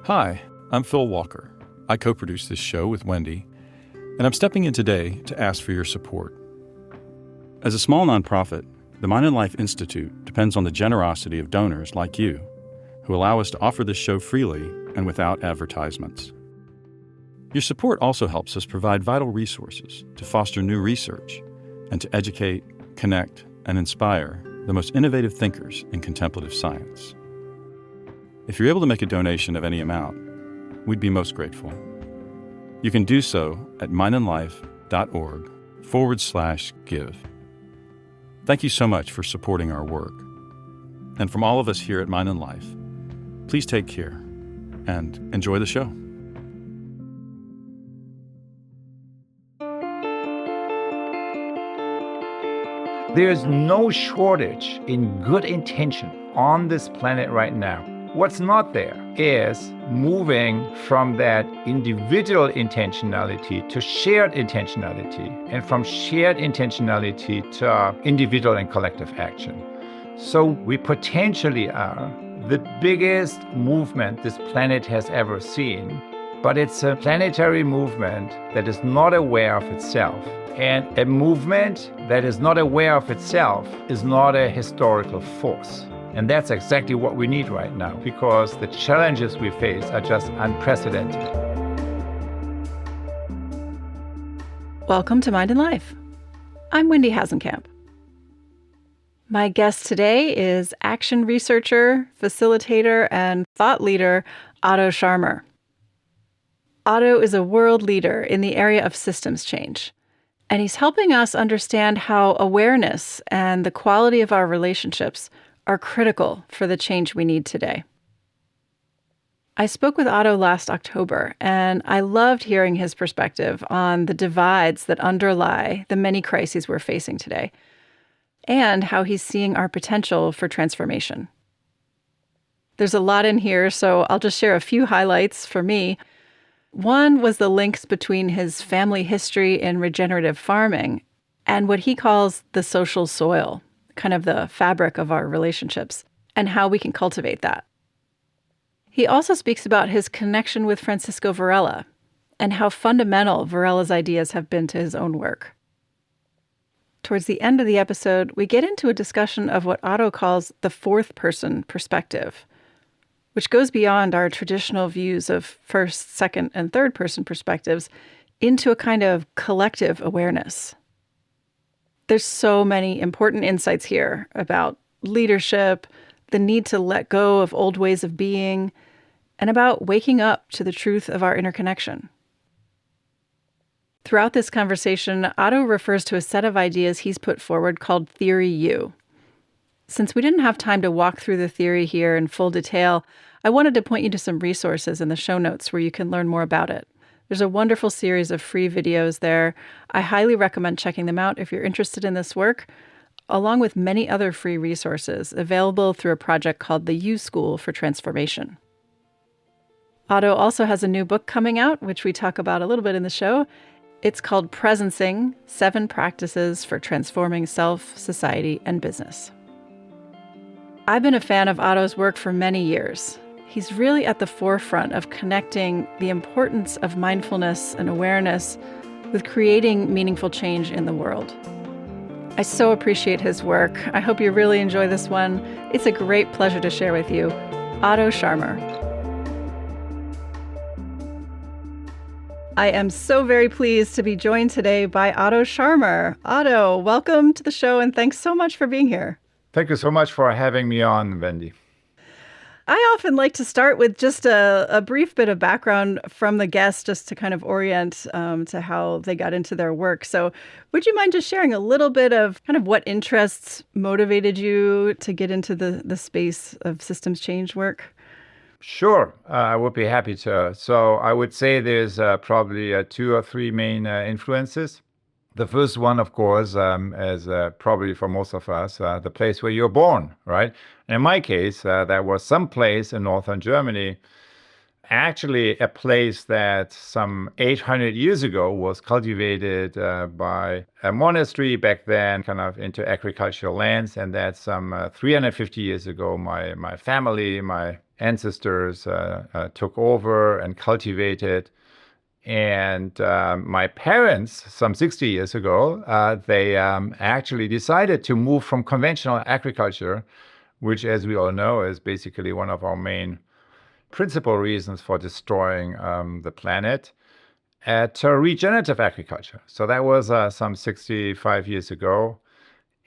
Hi, I'm Phil Walker. I co-produce this show with Wendy, and I'm stepping in today to ask for your support. As a small nonprofit, the Mind and Life Institute depends on the generosity of donors like you, who allow us to offer this show freely and without advertisements. Your support also helps us provide vital resources to foster new research and to educate, connect, and inspire the most innovative thinkers in contemplative science. If you're able to make a donation of any amount, we'd be most grateful. You can do so at mindandlife.org/give. Thank you so much for supporting our work. And from all of us here at Mind and Life, please take care and enjoy the show. There's no shortage in good intention on this planet right now. What's not there is moving from that individual intentionality to shared intentionality, and from shared intentionality to individual and collective action. So we potentially are the biggest movement this planet has ever seen, but it's a planetary movement that is not aware of itself. And a movement that is not aware of itself is not a historical force. And that's exactly what we need right now, because the challenges we face are just unprecedented. Welcome to Mind and Life. I'm Wendy Hasenkamp. My guest today is action researcher, facilitator, and thought leader Otto Scharmer. Otto is a world leader in the area of systems change, and he's helping us understand how awareness and the quality of our relationships are critical for the change we need today. I spoke with Otto last October, and I loved hearing his perspective on the divides that underlie the many crises we're facing today, and how he's seeing our potential for transformation. There's a lot in here, so I'll just share a few highlights for me. One was the links between his family history in regenerative farming and what he calls the social soil, kind of the fabric of our relationships, and how we can cultivate that. He also speaks about his connection with Francisco Varela and how fundamental Varela's ideas have been to his own work. Towards the end of the episode, we get into a discussion of what Otto calls the fourth person perspective, which goes beyond our traditional views of first, second, and third person perspectives into a kind of collective awareness. There's so many important insights here about leadership, the need to let go of old ways of being, and about waking up to the truth of our interconnection. Throughout this conversation, Otto refers to a set of ideas he's put forward called Theory U. Since we didn't have time to walk through the theory here in full detail, I wanted to point you to some resources in the show notes where you can learn more about it. There's a wonderful series of free videos there. I highly recommend checking them out if you're interested in this work, along with many other free resources available through a project called the U School for Transformation. Otto also has a new book coming out, which we talk about a little bit in the show. It's called Presencing: 7 Practices for Transforming Self, Society, and Business. I've been a fan of Otto's work for many years. He's really at the forefront of connecting the importance of mindfulness and awareness with creating meaningful change in the world. I so appreciate his work. I hope you really enjoy this one. It's a great pleasure to share with you. Otto Scharmer. I am so very pleased to be joined today by Otto Scharmer. Otto, welcome to the show, and thanks so much for being here. Thank you so much for having me on, Wendy. I often like to start with just a brief bit of background from the guest, just to kind of orient to how they got into their work. So would you mind just sharing a little bit of kind of what interests motivated you to get into the space of systems change work? Sure, I would be happy to. So I would say there's probably 2 or 3 main influences. The first one, of course, is probably for most of us, the place where you're born, right? And in my case, that was some place in northern Germany actually a place that some 800 years ago was cultivated by a monastery back then, kind of into agricultural lands. And that some 350 years ago, my family, my ancestors took over and cultivated. And my parents, some 60 years ago, they actually decided to move from conventional agriculture, which, as we all know, is basically one of our main principal reasons for destroying the planet, to regenerative agriculture. So that was some 65 years ago.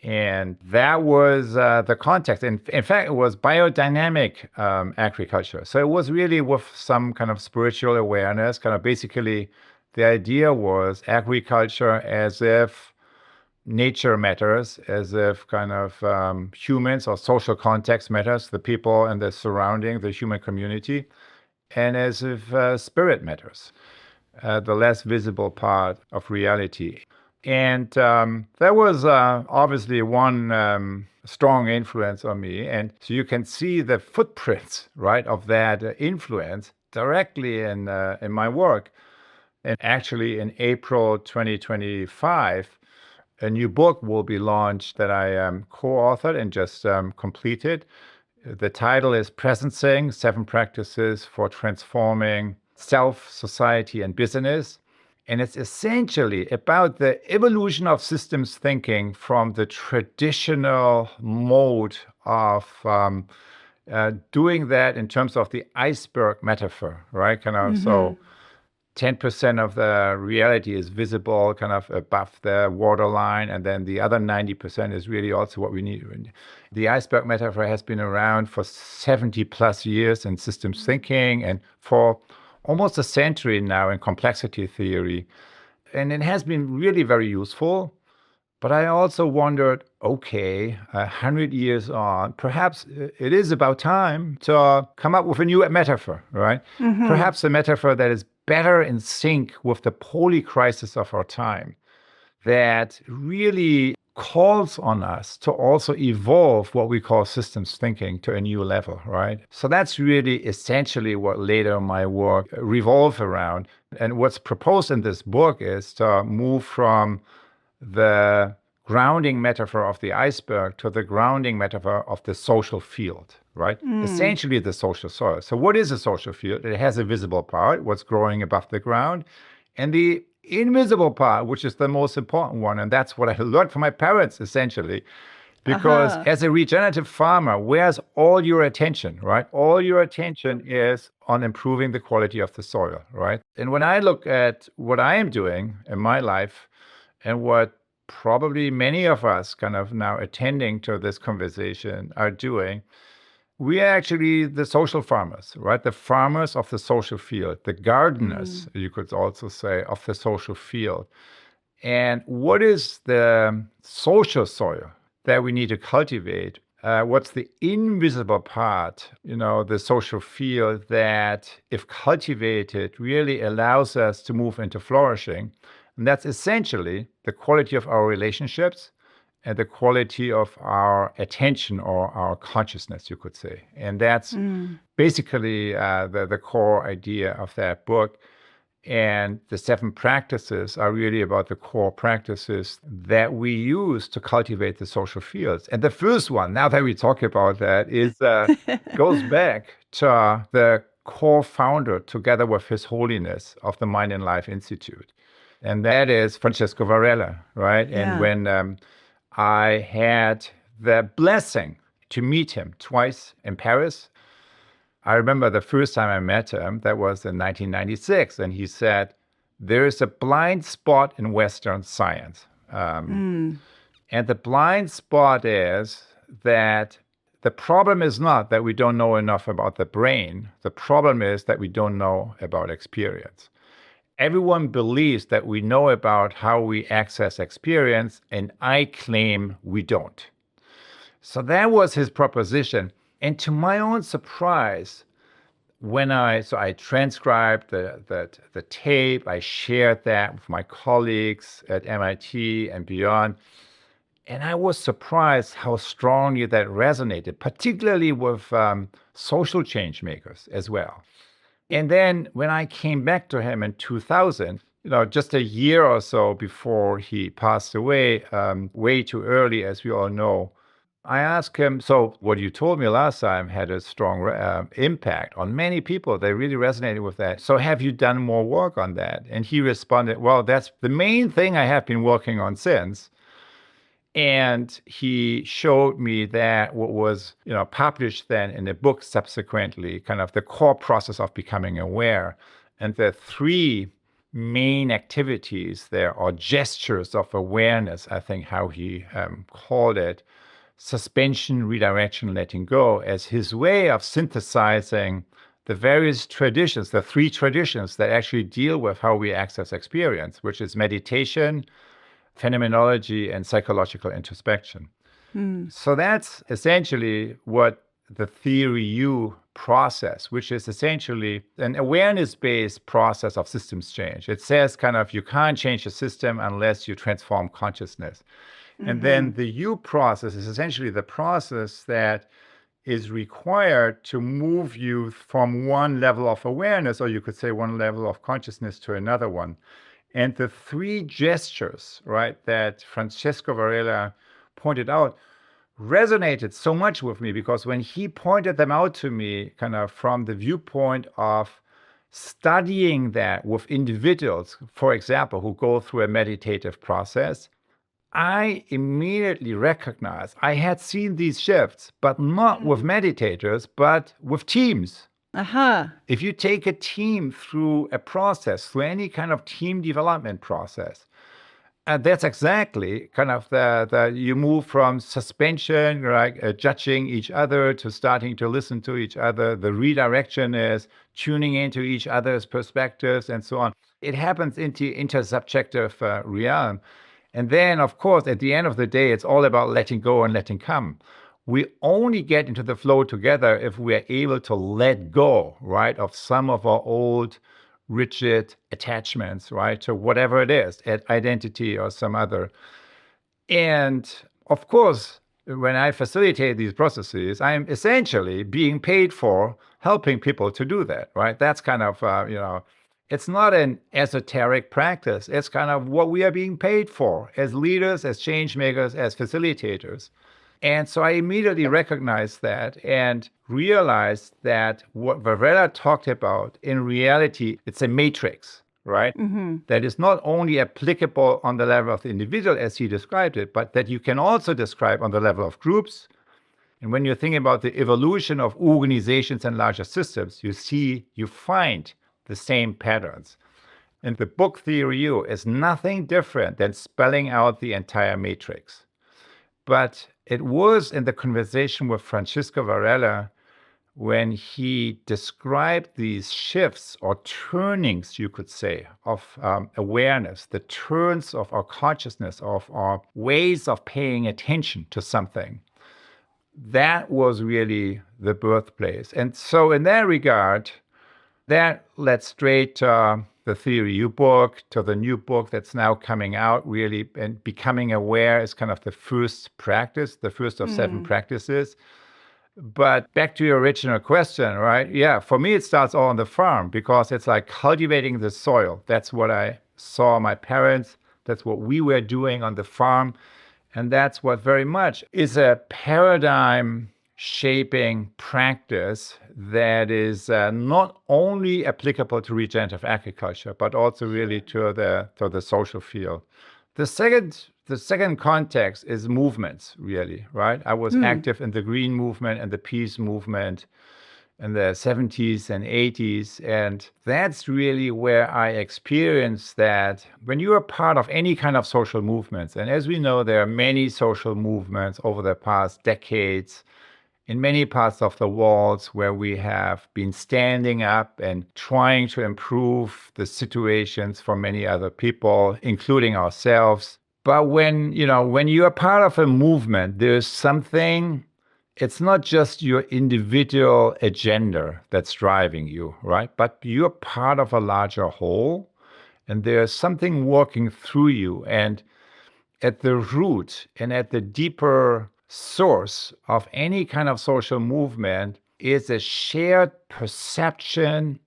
And that was the context. In fact, it was biodynamic agriculture. So it was really with some kind of spiritual awareness, kind of basically the idea was agriculture as if nature matters, as if kind of humans or social context matters, the people and the surrounding, the human community, and as if spirit matters, the less visible part of reality. And there was obviously one strong influence on me. And so you can see the footprints, right, of that influence directly in my work. And actually in April 2025, a new book will be launched that I co-authored and just completed. The title is Presencing: 7 Practices for Transforming Self, Society, and Business. And it's essentially about the evolution of systems thinking from the traditional mode of doing that in terms of the iceberg metaphor, right? Kind of so 10% of the reality is visible kind of above the waterline, and then the other 90% is really also what we need. The iceberg metaphor has been around for 70 plus years in systems thinking and for almost a century now in complexity theory. And it has been really very useful. But I also wondered, okay, 100 years on, perhaps it is about time to come up with a new metaphor, right? Perhaps a metaphor that is better in sync with the polycrisis of our time, that really calls on us to also evolve what we call systems thinking to a new level, right? So that's really essentially what later my work revolved around. And what's proposed in this book is to move from the grounding metaphor of the iceberg to the grounding metaphor of the social field, right? Essentially the social soil. So what is a social field? It has a visible part, what's growing above the ground, and the invisible part, which is the most important one. And that's what I learned from my parents, essentially. Because as a regenerative farmer, where's all your attention, right? All your attention is on improving the quality of the soil, right? And when I look at what I am doing in my life and what probably many of us kind of now attending to this conversation are doing, we are actually the social farmers, right? The farmers of the social field, the gardeners, you could also say, of the social field. And what is the social soil that we need to cultivate? What's the invisible part, the social field that, if cultivated, really allows us to move into flourishing? And that's essentially the quality of our relationships and the quality of our attention or our consciousness, you could say. And that's basically the core idea of that book. And the 7 practices are really about the core practices that we use to cultivate the social fields. And the first one, now that we talk about that, is goes back to the core founder, together with His Holiness, of the Mind and Life Institute. And that is Francisco Varela, right? Yeah. And when I had the blessing to meet him twice in Paris. I remember the first time I met him, that was in 1996, and he said, there is a blind spot in Western science. And the blind spot is that the problem is not that we don't know enough about the brain. The problem is that we don't know about experience. Everyone believes that we know about how we access experience, and I claim we don't. So that was his proposition. And to my own surprise, when I transcribed the tape, I shared that with my colleagues at MIT and beyond, and I was surprised how strongly that resonated, particularly with social change makers as well. And then when I came back to him in 2000, just a year or so before he passed away, way too early, as we all know, I asked him, so what you told me last time had a strong impact on many people. They really resonated with that. So have you done more work on that? And he responded, well, that's the main thing I have been working on since. And he showed me that what was, published then in a book subsequently, kind of the core process of becoming aware. And the three main activities there, or gestures of awareness, I think how he called it, suspension, redirection, letting go, as his way of synthesizing the various traditions, the three traditions that actually deal with how we access experience, which is meditation, phenomenology, and psychological introspection. So that's essentially what the theory U process, which is essentially an awareness-based process of systems change. It says kind of you can't change the system unless you transform consciousness. And then the U process is essentially the process that is required to move you from one level of awareness, or you could say one level of consciousness, to another one. And the three gestures, right, that Francisco Varela pointed out resonated so much with me, because when he pointed them out to me, kind of from the viewpoint of studying that with individuals, for example, who go through a meditative process, I immediately recognized I had seen these shifts, but not with meditators, but with teams. If you take a team through a process, through any kind of team development process, and that's exactly kind of the you move from suspension, right, judging each other, to starting to listen to each other. The redirection is tuning into each other's perspectives and so on. It happens into intersubjective realm. And then, of course, at the end of the day, it's all about letting go and letting come. We only get into the flow together if we are able to let go, right, of some of our old rigid attachments, right, to whatever it is, identity or some other. And of course, when I facilitate these processes, I'm essentially being paid for helping people to do that, right? That's kind of, it's not an esoteric practice. It's kind of what we are being paid for as leaders, as change makers, as facilitators. And so I immediately recognized that and realized that what Varela talked about, in reality, it's a matrix, right? That is not only applicable on the level of the individual as he described it, but that you can also describe on the level of groups. And when you're thinking about the evolution of organizations and larger systems, you find the same patterns. And the book Theory U is nothing different than spelling out the entire matrix. But it was in the conversation with Francisco Varela when he described these shifts or turnings, you could say, of awareness, the turns of our consciousness, of our ways of paying attention to something. That was really the birthplace. And so in that regard, that led straight to the Theory U book, to the new book that's now coming out, really, and becoming aware is kind of the first practice, the first of 7 practices. But back to your original question, right? Yeah, for me, it starts all on the farm, because it's like cultivating the soil. That's what I saw my parents. That's what we were doing on the farm. And that's what very much is a paradigm shaping practice that is not only applicable to regenerative agriculture, but also really to the social field. The second context is movements, really, right? I was active in the green movement and the peace movement in the 70s and 80s. And that's really where I experienced that when you are part of any kind of social movements, and as we know, there are many social movements over the past decades in many parts of the world where we have been standing up and trying to improve the situations for many other people, including ourselves. But when you're part of a movement, there's something, it's not just your individual agenda that's driving you, right? But you're part of a larger whole, and there's something working through you. And at the root and at the deeper source of any kind of social movement is a shared perception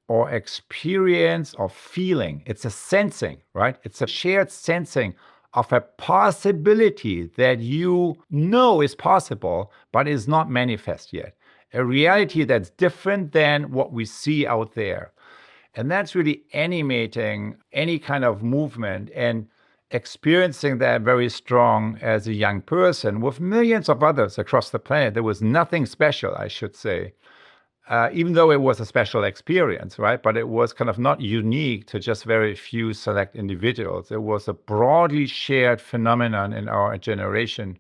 or experience or feeling. It's a sensing, right? It's a shared sensing of a possibility that you know is possible, but is not manifest yet. A reality that's different than what we see out there. And that's really animating any kind of movement and experiencing that very strong as a young person with millions of others across the planet. There was nothing special, I should say, even though it was a special experience, right? But it was kind of not unique to just very few select individuals. It was a broadly shared phenomenon in our generation.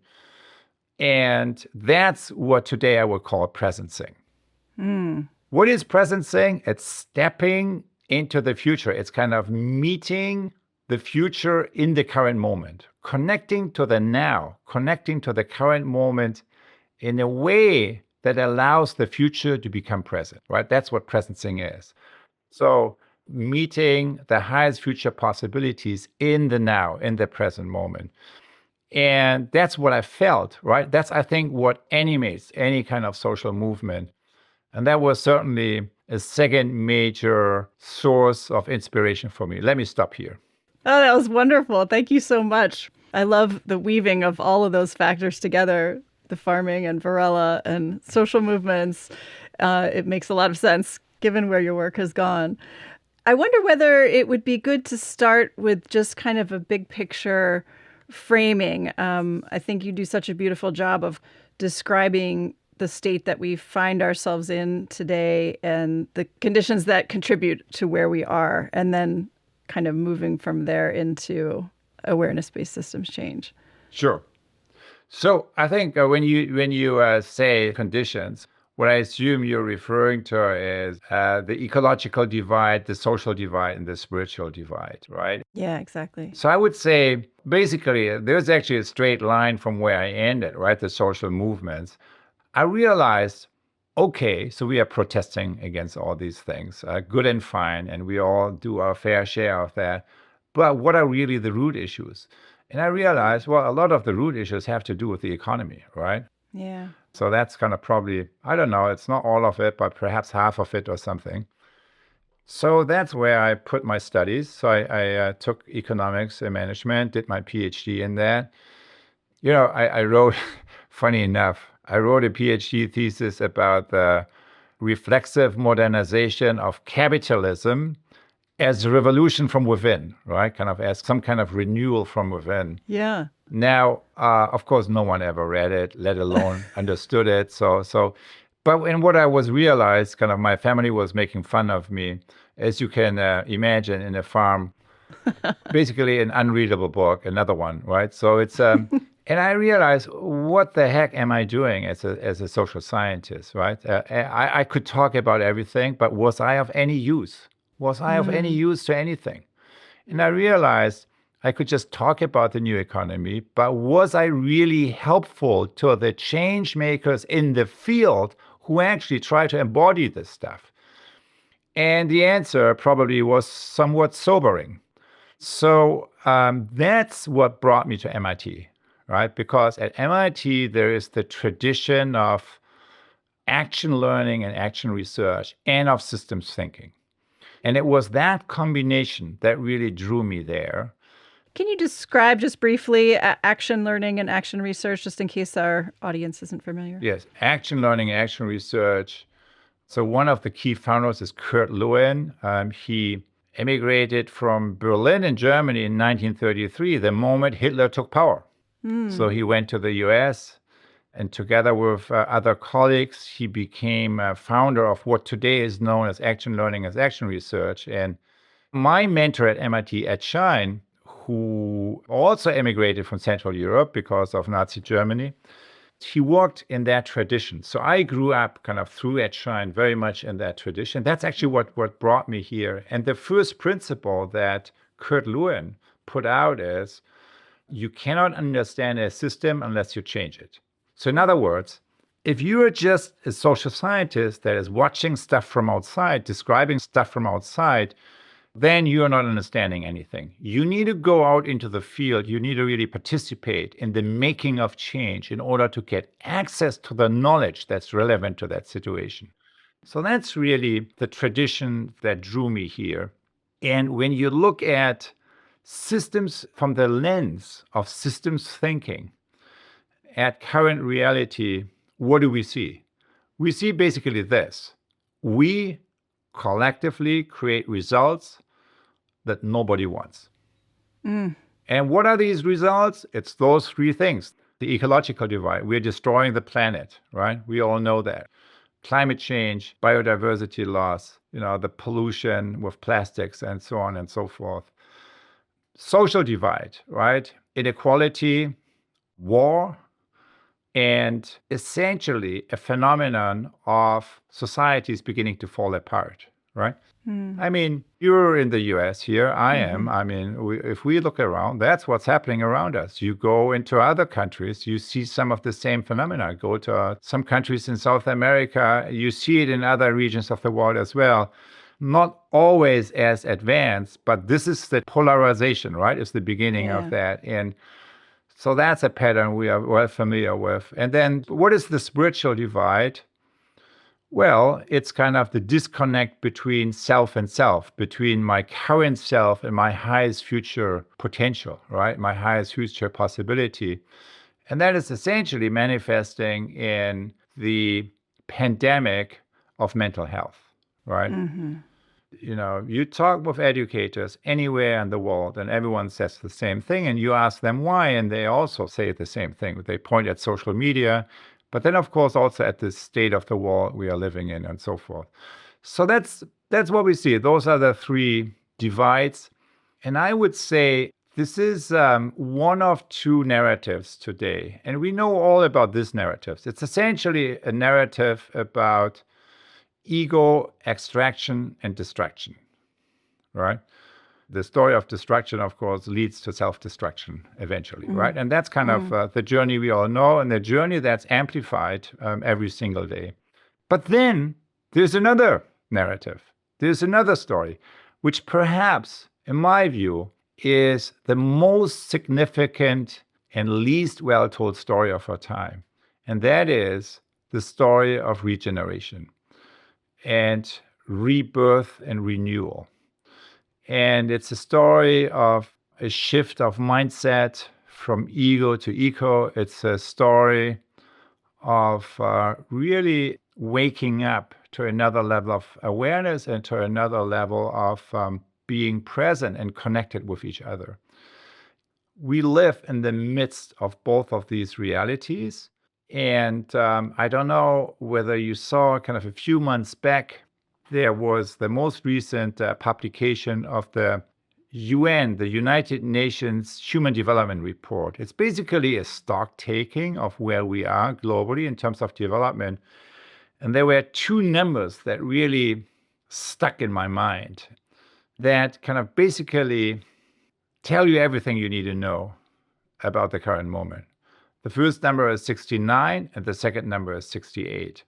And that's what today I would call presencing. What is presencing? It's stepping into the future. It's kind of meeting the future in the current moment, connecting to the now, connecting to the current moment in a way that allows the future to become present, right? That's what presencing is. So meeting the highest future possibilities in the now, in the present moment. And that's what I felt, right? That's, I think, what animates any kind of social movement. And that was certainly a second major source of inspiration for me. Let me stop here. Oh, that was wonderful. Thank you so much. I love the weaving of all of those factors together, the farming and Varela and social movements. It makes a lot of sense given where your work has gone. I wonder whether it would be good to start with just kind of a big picture framing. I think you do such a beautiful job of describing the state that we find ourselves in today and the conditions that contribute to where we are, and then kind of moving from there into awareness-based systems change. Sure. So I think when you say conditions, what I assume you're referring to is the ecological divide, the social divide, and the spiritual divide, right? Yeah, exactly. So I would say basically there's actually a straight line from where I ended, right? The social movements. I realized, okay, so we are protesting against all these things, good and fine, and we all do our fair share of that. But what are really the root issues? And I realized, well, a lot of the root issues have to do with the economy, right? Yeah. So that's kind of probably, I don't know, it's not all of it, but perhaps half of it or something. So that's where I put my studies. So I took economics and management, did my PhD in that. You know, I wrote, funny enough, I wrote a PhD thesis about the reflexive modernization of capitalism as a revolution from within, right? Kind of as some kind of renewal from within. Yeah. Now, of course, no one ever read it, let alone understood it. But in what I was realized, kind of my family was making fun of me, as you can imagine, in a farm, basically an unreadable book, another one, right? So it's, and I realized, what the heck am I doing as a social scientist, right? I could talk about everything, but was I of any use? Was I of any use to anything? And I realized I could just talk about the new economy, but was I really helpful to the change makers in the field who actually try to embody this stuff? And the answer probably was somewhat sobering. So that's what brought me to MIT, right? Because at MIT, there is the tradition of action learning and action research and of systems thinking. And it was that combination that really drew me there. Can you describe just briefly action learning and action research, just in case our audience isn't familiar? Yes, action learning, action research. So one of the key founders is Kurt Lewin. He emigrated from Berlin in Germany in 1933, the moment Hitler took power. So he went to the US, and together with other colleagues, he became a founder of what today is known as action learning as action research. And my mentor at MIT, Ed Schein, who also emigrated from Central Europe because of Nazi Germany, he worked in that tradition. So I grew up kind of through Ed Schein very much in that tradition. That's actually what brought me here. And the first principle that Kurt Lewin put out is, you cannot understand a system unless you change it. So in other words, if you are just a social scientist that is watching stuff from outside, describing stuff from outside, then you are not understanding anything. You need to go out into the field. You need to really participate in the making of change in order to get access to the knowledge that's relevant to that situation. So that's really the tradition that drew me here. And when you look at systems from the lens of systems thinking, at current reality, what do we see? We see basically this. We collectively create results that nobody wants. And what are these results? It's those three things. The ecological divide. We're destroying the planet, right? We all know that. Climate change, biodiversity loss, the pollution with plastics and so on and so forth. Social divide, right? Inequality, war, and essentially a phenomenon of societies beginning to fall apart, right? I mean, you're in the US here, I am. I mean, if we look around, that's what's happening around us. You go into other countries, you see some of the same phenomena. Go to some countries in South America, you see it in other regions of the world as well. Not always as advanced, but this is the polarization, right? It's the beginning of that. And so that's a pattern we are well familiar with. And then what is the spiritual divide? Well, it's kind of the disconnect between self and self, between my current self and my highest future potential, right? My highest future possibility. And that is essentially manifesting in the pandemic of mental health, right? You talk with educators anywhere in the world, and everyone says the same thing, and you ask them why, and they also say the same thing. They point at social media, but then, of course, also at the state of the world we are living in and so forth. So that's what we see. Those are the three divides. And I would say this is one of two narratives today. And we know all about these narratives. It's essentially a narrative about ego, extraction, and distraction, right? The story of destruction, of course, leads to self-destruction eventually, right? And that's kind of the journey we all know, and the journey that's amplified every single day. But then there's another narrative. There's another story, which perhaps, in my view, is the most significant and least well-told story of our time. And that is the story of regeneration and rebirth and renewal. And it's a story of a shift of mindset from ego to eco. It's a story of really waking up to another level of awareness and to another level of being present and connected with each other. We live in the midst of both of these realities. And I don't know whether you saw kind of a few months back, there was the most recent publication of the UN, the United Nations Human Development Report. It's basically a stock taking of where we are globally in terms of development. And there were two numbers that really stuck in my mind that kind of basically tell you everything you need to know about the current moment. The first number is 69, and the second number is 68.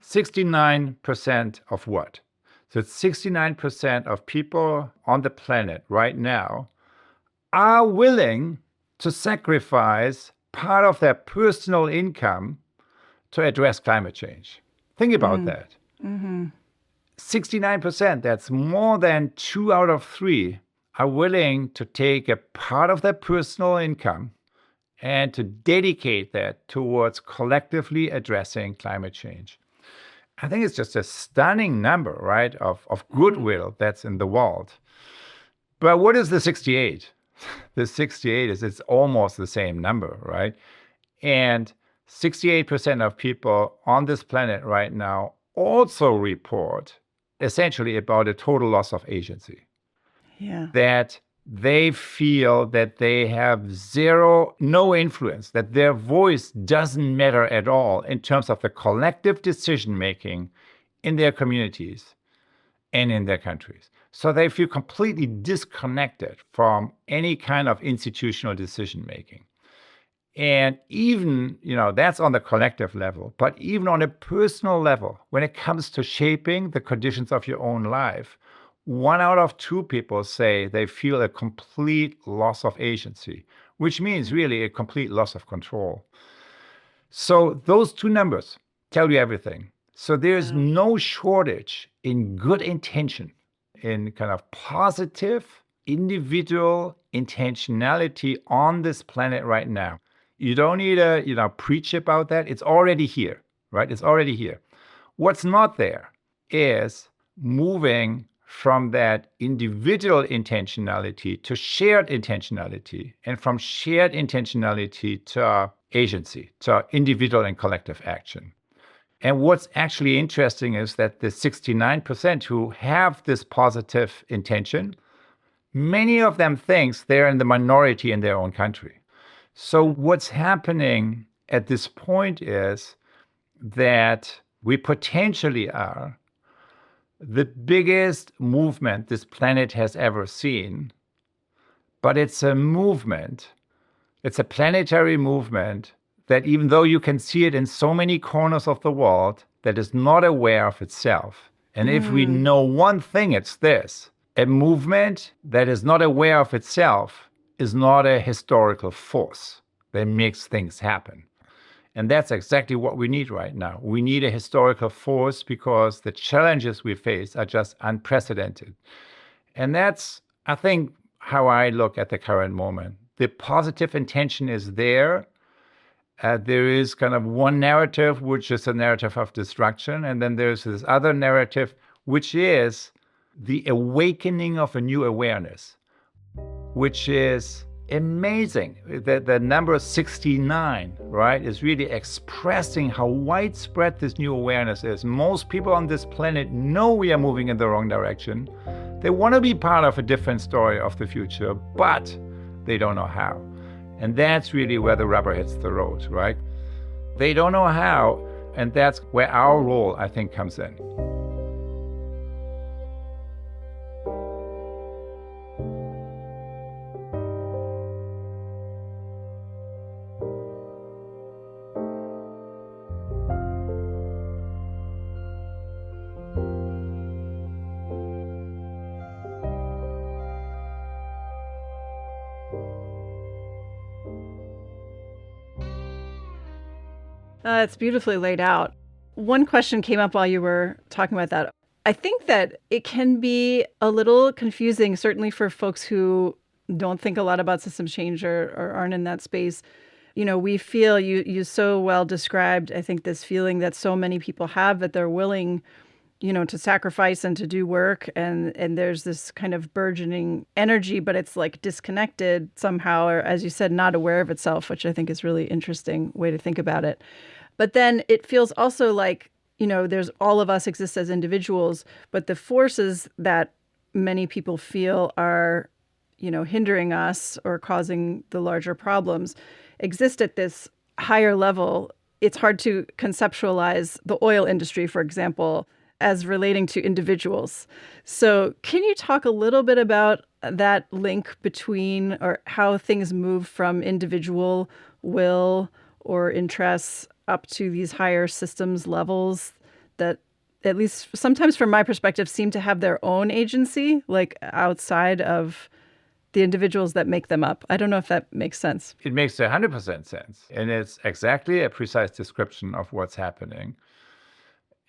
69% of what? So it's 69% of people on the planet right now are willing to sacrifice part of their personal income to address climate change. Think about that. 69%, that's more than 2 out of 3, are willing to take a part of their personal income and to dedicate that towards collectively addressing climate change. I think it's just a stunning number, right, of goodwill that's in the world. But what is the 68? The 68 it's almost the same number, right? And 68% of people on this planet right now also report essentially about a total loss of agency. Yeah. That they feel that they have no influence, that their voice doesn't matter at all in terms of the collective decision-making in their communities and in their countries. So they feel completely disconnected from any kind of institutional decision-making. And even, that's on the collective level, but even on a personal level, when it comes to shaping the conditions of your own life, 1 out of 2 people say they feel a complete loss of agency, which means really a complete loss of control. So those two numbers tell you everything. So there's no shortage in good intention, in kind of positive individual intentionality on this planet right now. You don't need to, preach about that. It's already here, right? It's already here. What's not there is moving from that individual intentionality to shared intentionality, and from shared intentionality to agency, to individual and collective action. And what's actually interesting is that the 69% who have this positive intention, many of them thinks they're in the minority in their own country. So what's happening at this point is that we potentially are the biggest movement this planet has ever seen, but it's a movement, it's a planetary movement that, even though you can see it in so many corners of the world, that is not aware of itself. And if we know one thing, it's this: a movement that is not aware of itself is not a historical force that makes things happen. And that's exactly what we need right now. We need a historical force because the challenges we face are just unprecedented. And that's, I think, how I look at the current moment. The positive intention is there. There is kind of one narrative, which is a narrative of destruction. And then there's this other narrative, which is the awakening of a new awareness, which is amazing. The number 69, right, is really expressing how widespread this new awareness is. Most people on this planet know we are moving in the wrong direction. They want to be part of a different story of the future, but they don't know how. And that's really where the rubber hits the road, right? They don't know how, and that's where our role, I think, comes in. It's beautifully laid out. One question came up while you were talking about that. I think that it can be a little confusing, certainly for folks who don't think a lot about systems change or aren't in that space. You know, we feel, you so well described, I think, this feeling that so many people have, that they're willing, to sacrifice and to do work. And there's this kind of burgeoning energy, but it's like disconnected somehow, or as you said, not aware of itself, which I think is really interesting way to think about it. But then it feels also like, there's all of us exist as individuals, but the forces that many people feel are, hindering us or causing the larger problems exist at this higher level. It's hard to conceptualize the oil industry, for example, as relating to individuals. So can you talk a little bit about that link between, or how things move from individual will or interests up to these higher systems levels that, at least sometimes from my perspective, seem to have their own agency, like outside of the individuals that make them up? I don't know if that makes sense. It makes 100% sense. And it's exactly a precise description of what's happening.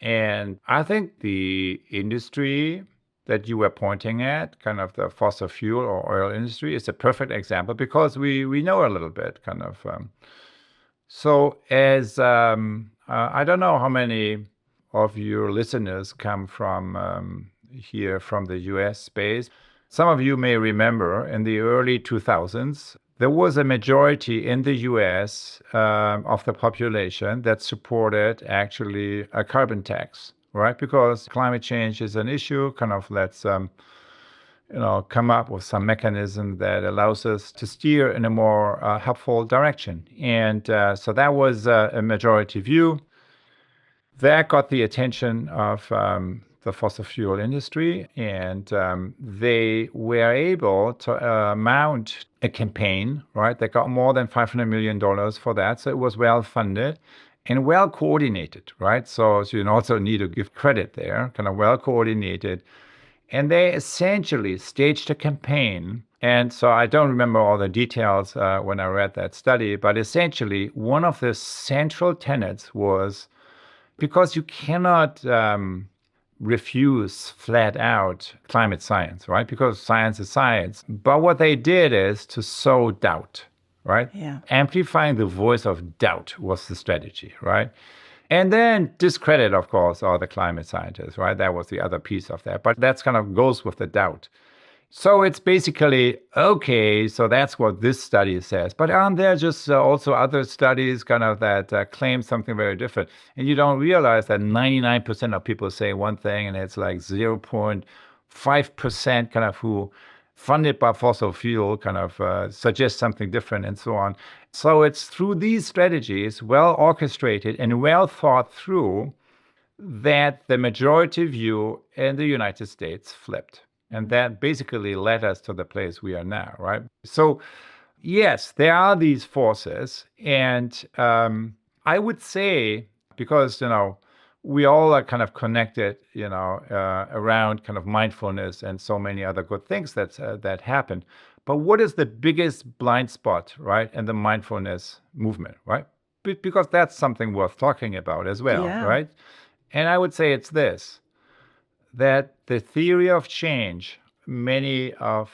And I think the industry that you were pointing at, kind of the fossil fuel or oil industry, is a perfect example because we know a little bit, kind of. So as I don't know how many of your listeners come from here from the US space. Some of you may remember in the early 2000s, there was a majority in the US of the population that supported actually a carbon tax, right? Because climate change is an issue, kind of let's come up with some mechanism that allows us to steer in a more helpful direction. And so that was a majority view. That got the attention of the fossil fuel industry, and they were able to mount a campaign, right? They got more than $500 million for that. So it was well funded and well coordinated, right? So you also need to give credit there, kind of well coordinated. And they essentially staged a campaign. And so I don't remember all the details when I read that study, but essentially one of the central tenets was because you cannot refuse flat out climate science, right? Because science is science. But what they did is to sow doubt, right? Yeah. Amplifying the voice of doubt was the strategy, right? And then discredit, of course, all the climate scientists, right? That was the other piece of that. But that's kind of goes with the doubt. So it's basically, okay, so that's what this study says. But aren't there just also other studies kind of that claim something very different? And you don't realize that 99% of people say one thing and it's like 0.5% kind of who funded by fossil fuel kind of suggest something different and so on. So it's through these strategies, well orchestrated and well thought through, that the majority view in the United States flipped. And that basically led us to the place we are now, right? So, yes, there are these forces. And I would say, because, we all are kind of connected, around kind of mindfulness and so many other good things that happen. But what is the biggest blind spot, right, in the mindfulness movement, right? Because that's something worth talking about as well, right? And I would say it's this, that the theory of change, many of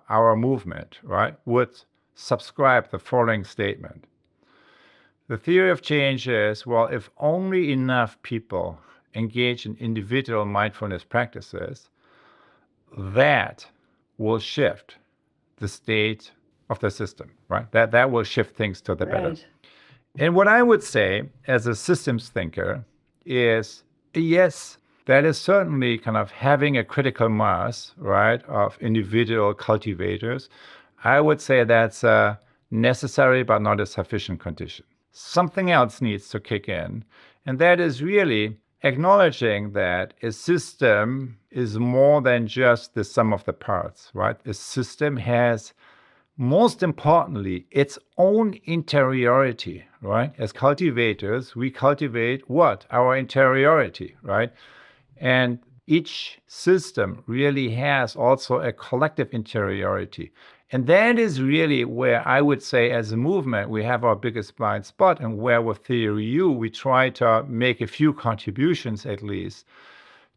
our movement, right, would subscribe the following statement. The theory of change is, well, if only enough people engage in individual mindfulness practices, that will shift the state of the system, right? That will shift things to the better. And what I would say as a systems thinker is, yes, that is certainly kind of having a critical mass, right, of individual cultivators. I would say that's a necessary but not a sufficient condition. Something else needs to kick in, and that is really acknowledging that a system is more than just the sum of the parts, right? A system has, most importantly, its own interiority, right? As cultivators, we cultivate what? Our interiority, right? And each system really has also a collective interiority. And that is really where I would say as a movement, we have our biggest blind spot, and where with Theory U, we try to make a few contributions at least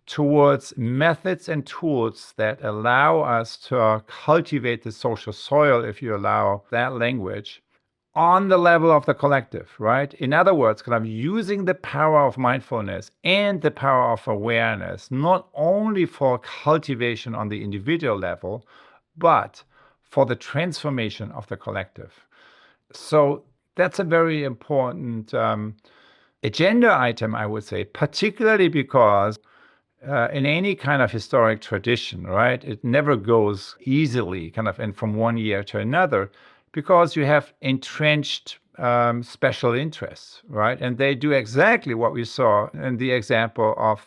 towards methods and tools that allow us to cultivate the social soil, if you allow that language, on the level of the collective, right? In other words, kind of using the power of mindfulness and the power of awareness, not only for cultivation on the individual level, but for the transformation of the collective. So that's a very important agenda item, I would say, particularly because in any kind of historic tradition, right, it never goes easily kind of and from one year to another, because you have entrenched special interests, right? And they do exactly what we saw in the example of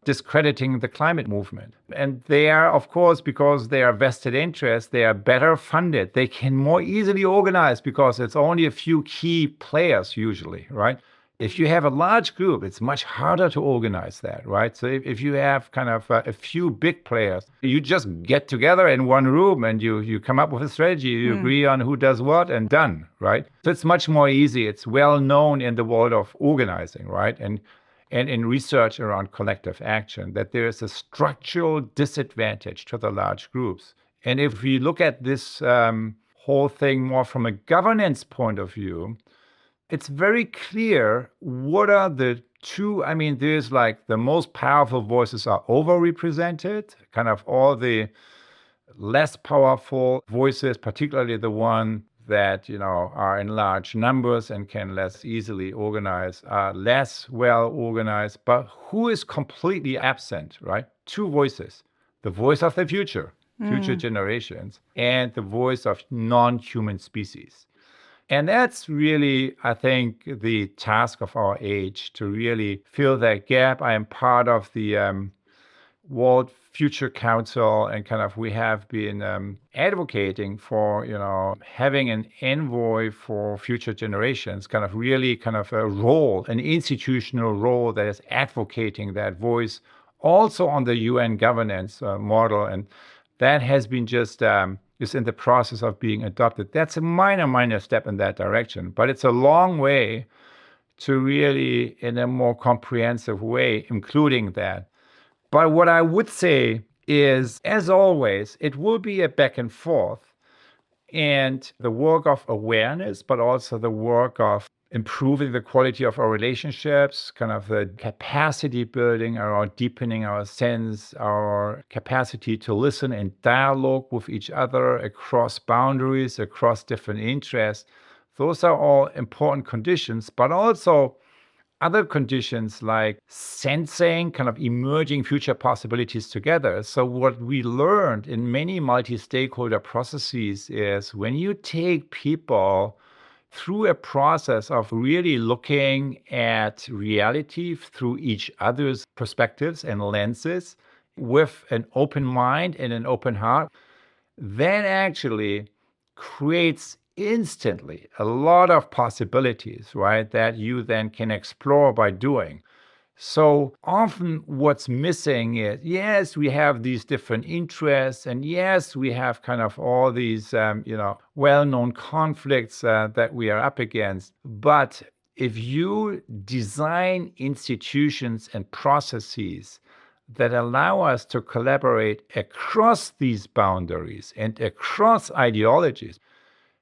discrediting the climate movement. And they are, of course, because they are vested interests, they are better funded. They can more easily organize because it's only a few key players usually, right? If you have a large group, it's much harder to organize that, right? So if you have kind of a few big players, you just get together in one room and you come up with a strategy, you agree on who does what and done, right? So it's much more easy. It's well known in the world of organizing, right? And in research around collective action, that there is a structural disadvantage to the large groups. And if we look at this whole thing more from a governance point of view, it's very clear what are the two, there's like the most powerful voices are overrepresented, kind of all the less powerful voices, particularly the one that, are in large numbers and can less easily organize, are less well organized. But who is completely absent, right? Two voices, the voice of the future generations, and the voice of non-human species. And that's really, I think, the task of our age, to really fill that gap. I am part of the World Future Council, and kind of we have been advocating for, having an envoy for future generations, kind of really kind of a role, an institutional role that is advocating that voice, also on the UN governance model. And that has been just is in the process of being adopted. That's a minor step in that direction, but it's a long way to really, in a more comprehensive way, including that. But what I would say is, as always, it will be a back and forth. And the work of awareness, but also the work of improving the quality of our relationships, kind of the capacity building around deepening our sense, our capacity to listen and dialogue with each other across boundaries, across different interests. Those are all important conditions, but also other conditions like sensing kind of emerging future possibilities together. So what we learned in many multi-stakeholder processes is when you take people through a process of really looking at reality through each other's perspectives and lenses with an open mind and an open heart, that actually creates instantly a lot of possibilities, right, that you then can explore by doing. So often what's missing is, yes, we have these different interests, and yes, we have kind of all these, well-known conflicts that we are up against. But if you design institutions and processes that allow us to collaborate across these boundaries and across ideologies,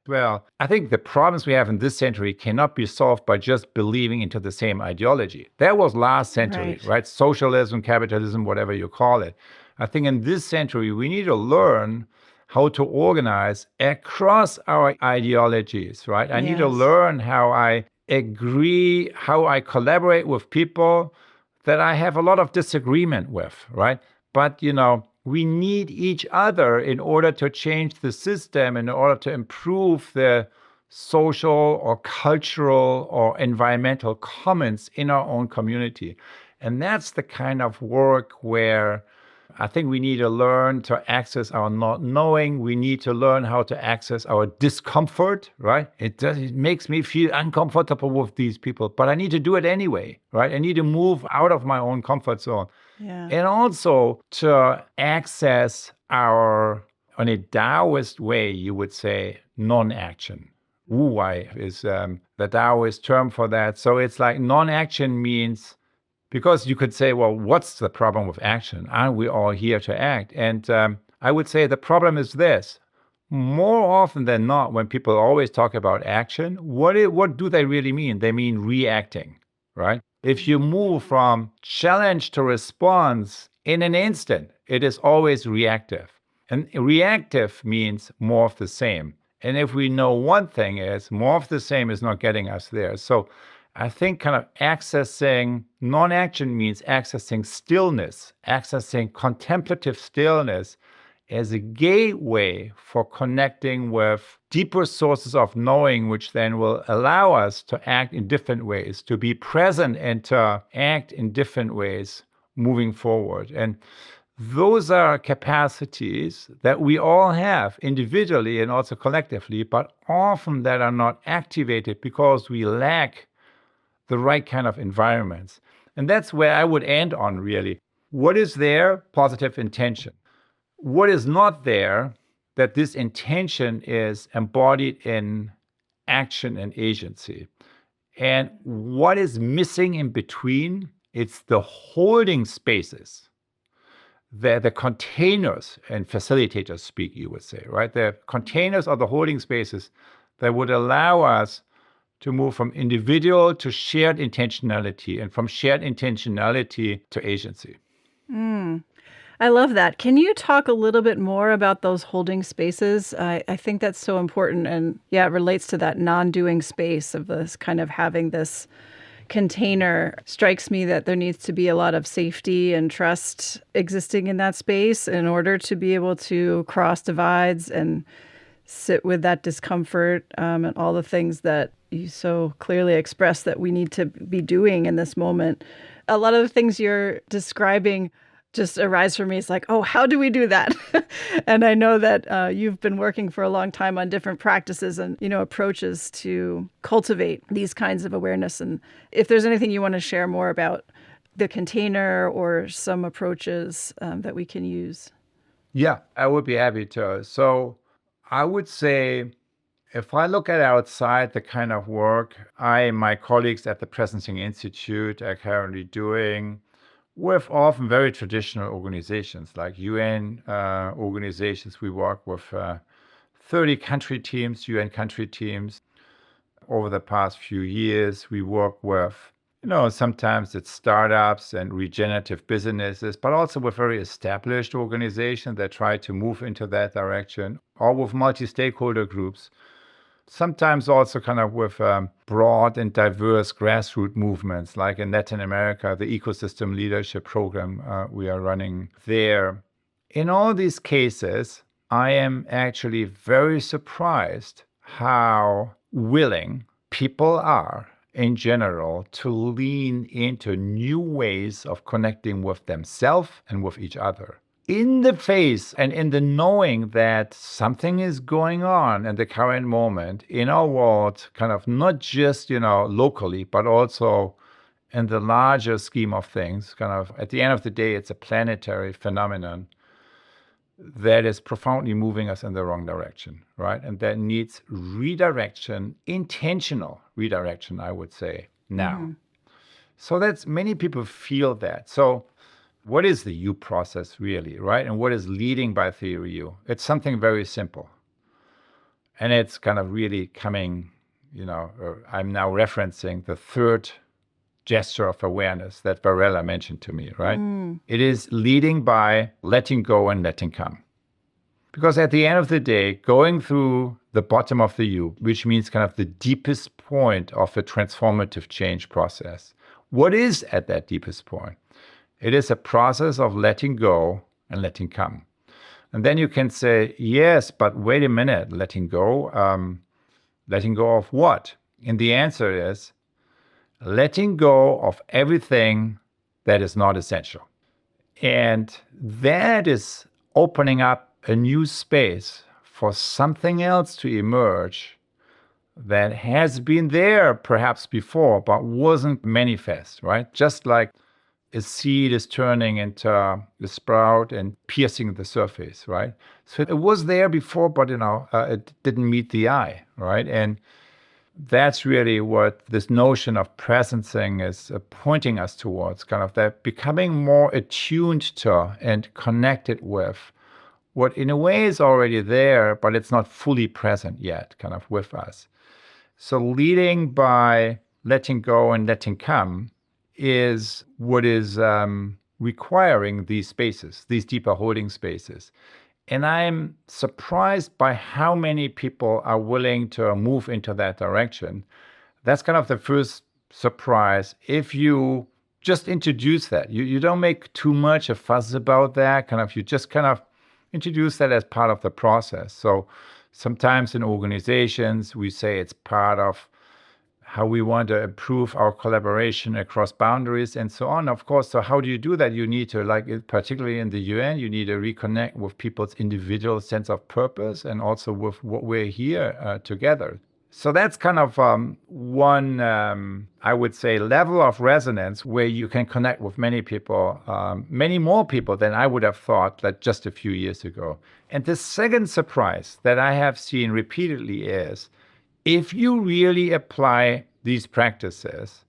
well, I think the problems we have in this century cannot be solved by just believing into the same ideology. That was last century, right? Socialism, capitalism, whatever you call it. I think in this century, we need to learn how to organize across our ideologies, right? I need to learn how I agree, how I collaborate with people that I have a lot of disagreement with, right? But, we need each other in order to change the system, in order to improve the social or cultural or environmental commons in our own community. And that's the kind of work where I think we need to learn to access our not knowing. We need to learn how to access our discomfort, right? It makes me feel uncomfortable with these people, but I need to do it anyway, right? I need to move out of my own comfort zone. Yeah. And also to access our, on a Taoist way, you would say, non-action. Wu Wei is the Taoist term for that. So it's like non-action means, because you could say, well, what's the problem with action? Aren't we all here to act? And I would say the problem is this. More often than not, when people always talk about action, what do they really mean? They mean reacting, right? If you move from challenge to response in an instant, it is always reactive. And reactive means more of the same. And if we know one thing is more of the same is not getting us there. So I think kind of accessing non-action means accessing stillness, accessing contemplative stillness as a gateway for connecting with deeper sources of knowing, which then will allow us to act in different ways, to be present and to act in different ways moving forward. And those are capacities that we all have individually and also collectively, but often that are not activated because we lack the right kind of environments. And that's where I would end on, really. What is there? Positive intention. What is not there? That this intention is embodied in action and agency. And what is missing in between? It's the holding spaces, the containers, and facilitators speak, you would say, right? The containers are the holding spaces that would allow us to move from individual to shared intentionality, and from shared intentionality to agency. I love that. Can you talk a little bit more about those holding spaces? I think that's so important. And yeah, it relates to that non-doing space of this kind of having this container. Strikes me that there needs to be a lot of safety and trust existing in that space in order to be able to cross divides and sit with that discomfort and all the things that you so clearly express that we need to be doing in this moment. A lot of the things you're describing just arise for me. It's like, oh, how do we do that? And I know that you've been working for a long time on different practices and, approaches to cultivate these kinds of awareness. And if there's anything you want to share more about the container or some approaches that we can use. Yeah, I would be happy to. So I would say If I look at outside the kind of work I and my colleagues at the Presencing Institute are currently doing with often very traditional organizations like UN organizations, we work with 30 country teams, UN country teams. Over the past few years, we work with, sometimes it's startups and regenerative businesses, but also with very established organizations that try to move into that direction, or with multi-stakeholder groups. Sometimes also kind of with broad and diverse grassroots movements, like in Latin America, the Ecosystem Leadership Program we are running there. In all these cases, I am actually very surprised how willing people are in general to lean into new ways of connecting with themselves and with each other. In the face and in the knowing that something is going on in the current moment in our world, kind of not just, locally, but also in the larger scheme of things, kind of at the end of the day, it's a planetary phenomenon that is profoundly moving us in the wrong direction, right? And that needs redirection, intentional redirection, I would say, now. Mm-hmm. So that's many people feel that. So what is the U process really, right? And what is leading by theory U? It's something very simple. And it's kind of really coming, I'm now referencing the third gesture of awareness that Varela mentioned to me, right? It is leading by letting go and letting come. Because at the end of the day, going through the bottom of the U, which means kind of the deepest point of a transformative change process, what is at that deepest point? It is a process of letting go and letting come. And then you can say, yes, but wait a minute, letting go of what? And the answer is letting go of everything that is not essential. And that is opening up a new space for something else to emerge that has been there perhaps before, but wasn't manifest, right? Just like a seed is turning into a sprout and piercing the surface, right? So it was there before, but it didn't meet the eye, right? And that's really what this notion of presencing is pointing us towards, kind of that becoming more attuned to and connected with what in a way is already there, but it's not fully present yet, kind of with us. So leading by letting go and letting come is what is requiring these spaces, these deeper holding spaces. And I'm surprised by how many people are willing to move into that direction. That's kind of the first surprise. If you just introduce that, you don't make too much a fuss about that, you just kind of introduce that as part of the process. So sometimes in organizations, we say it's part of how we want to improve our collaboration across boundaries and so on. Of course, so how do you do that? You need to, particularly in the UN, you need to reconnect with people's individual sense of purpose and also with what we're here together. So that's kind of one, I would say, level of resonance where you can connect with many people, many more people than I would have thought that just a few years ago. And the second surprise that I have seen repeatedly is, if you really apply these practices,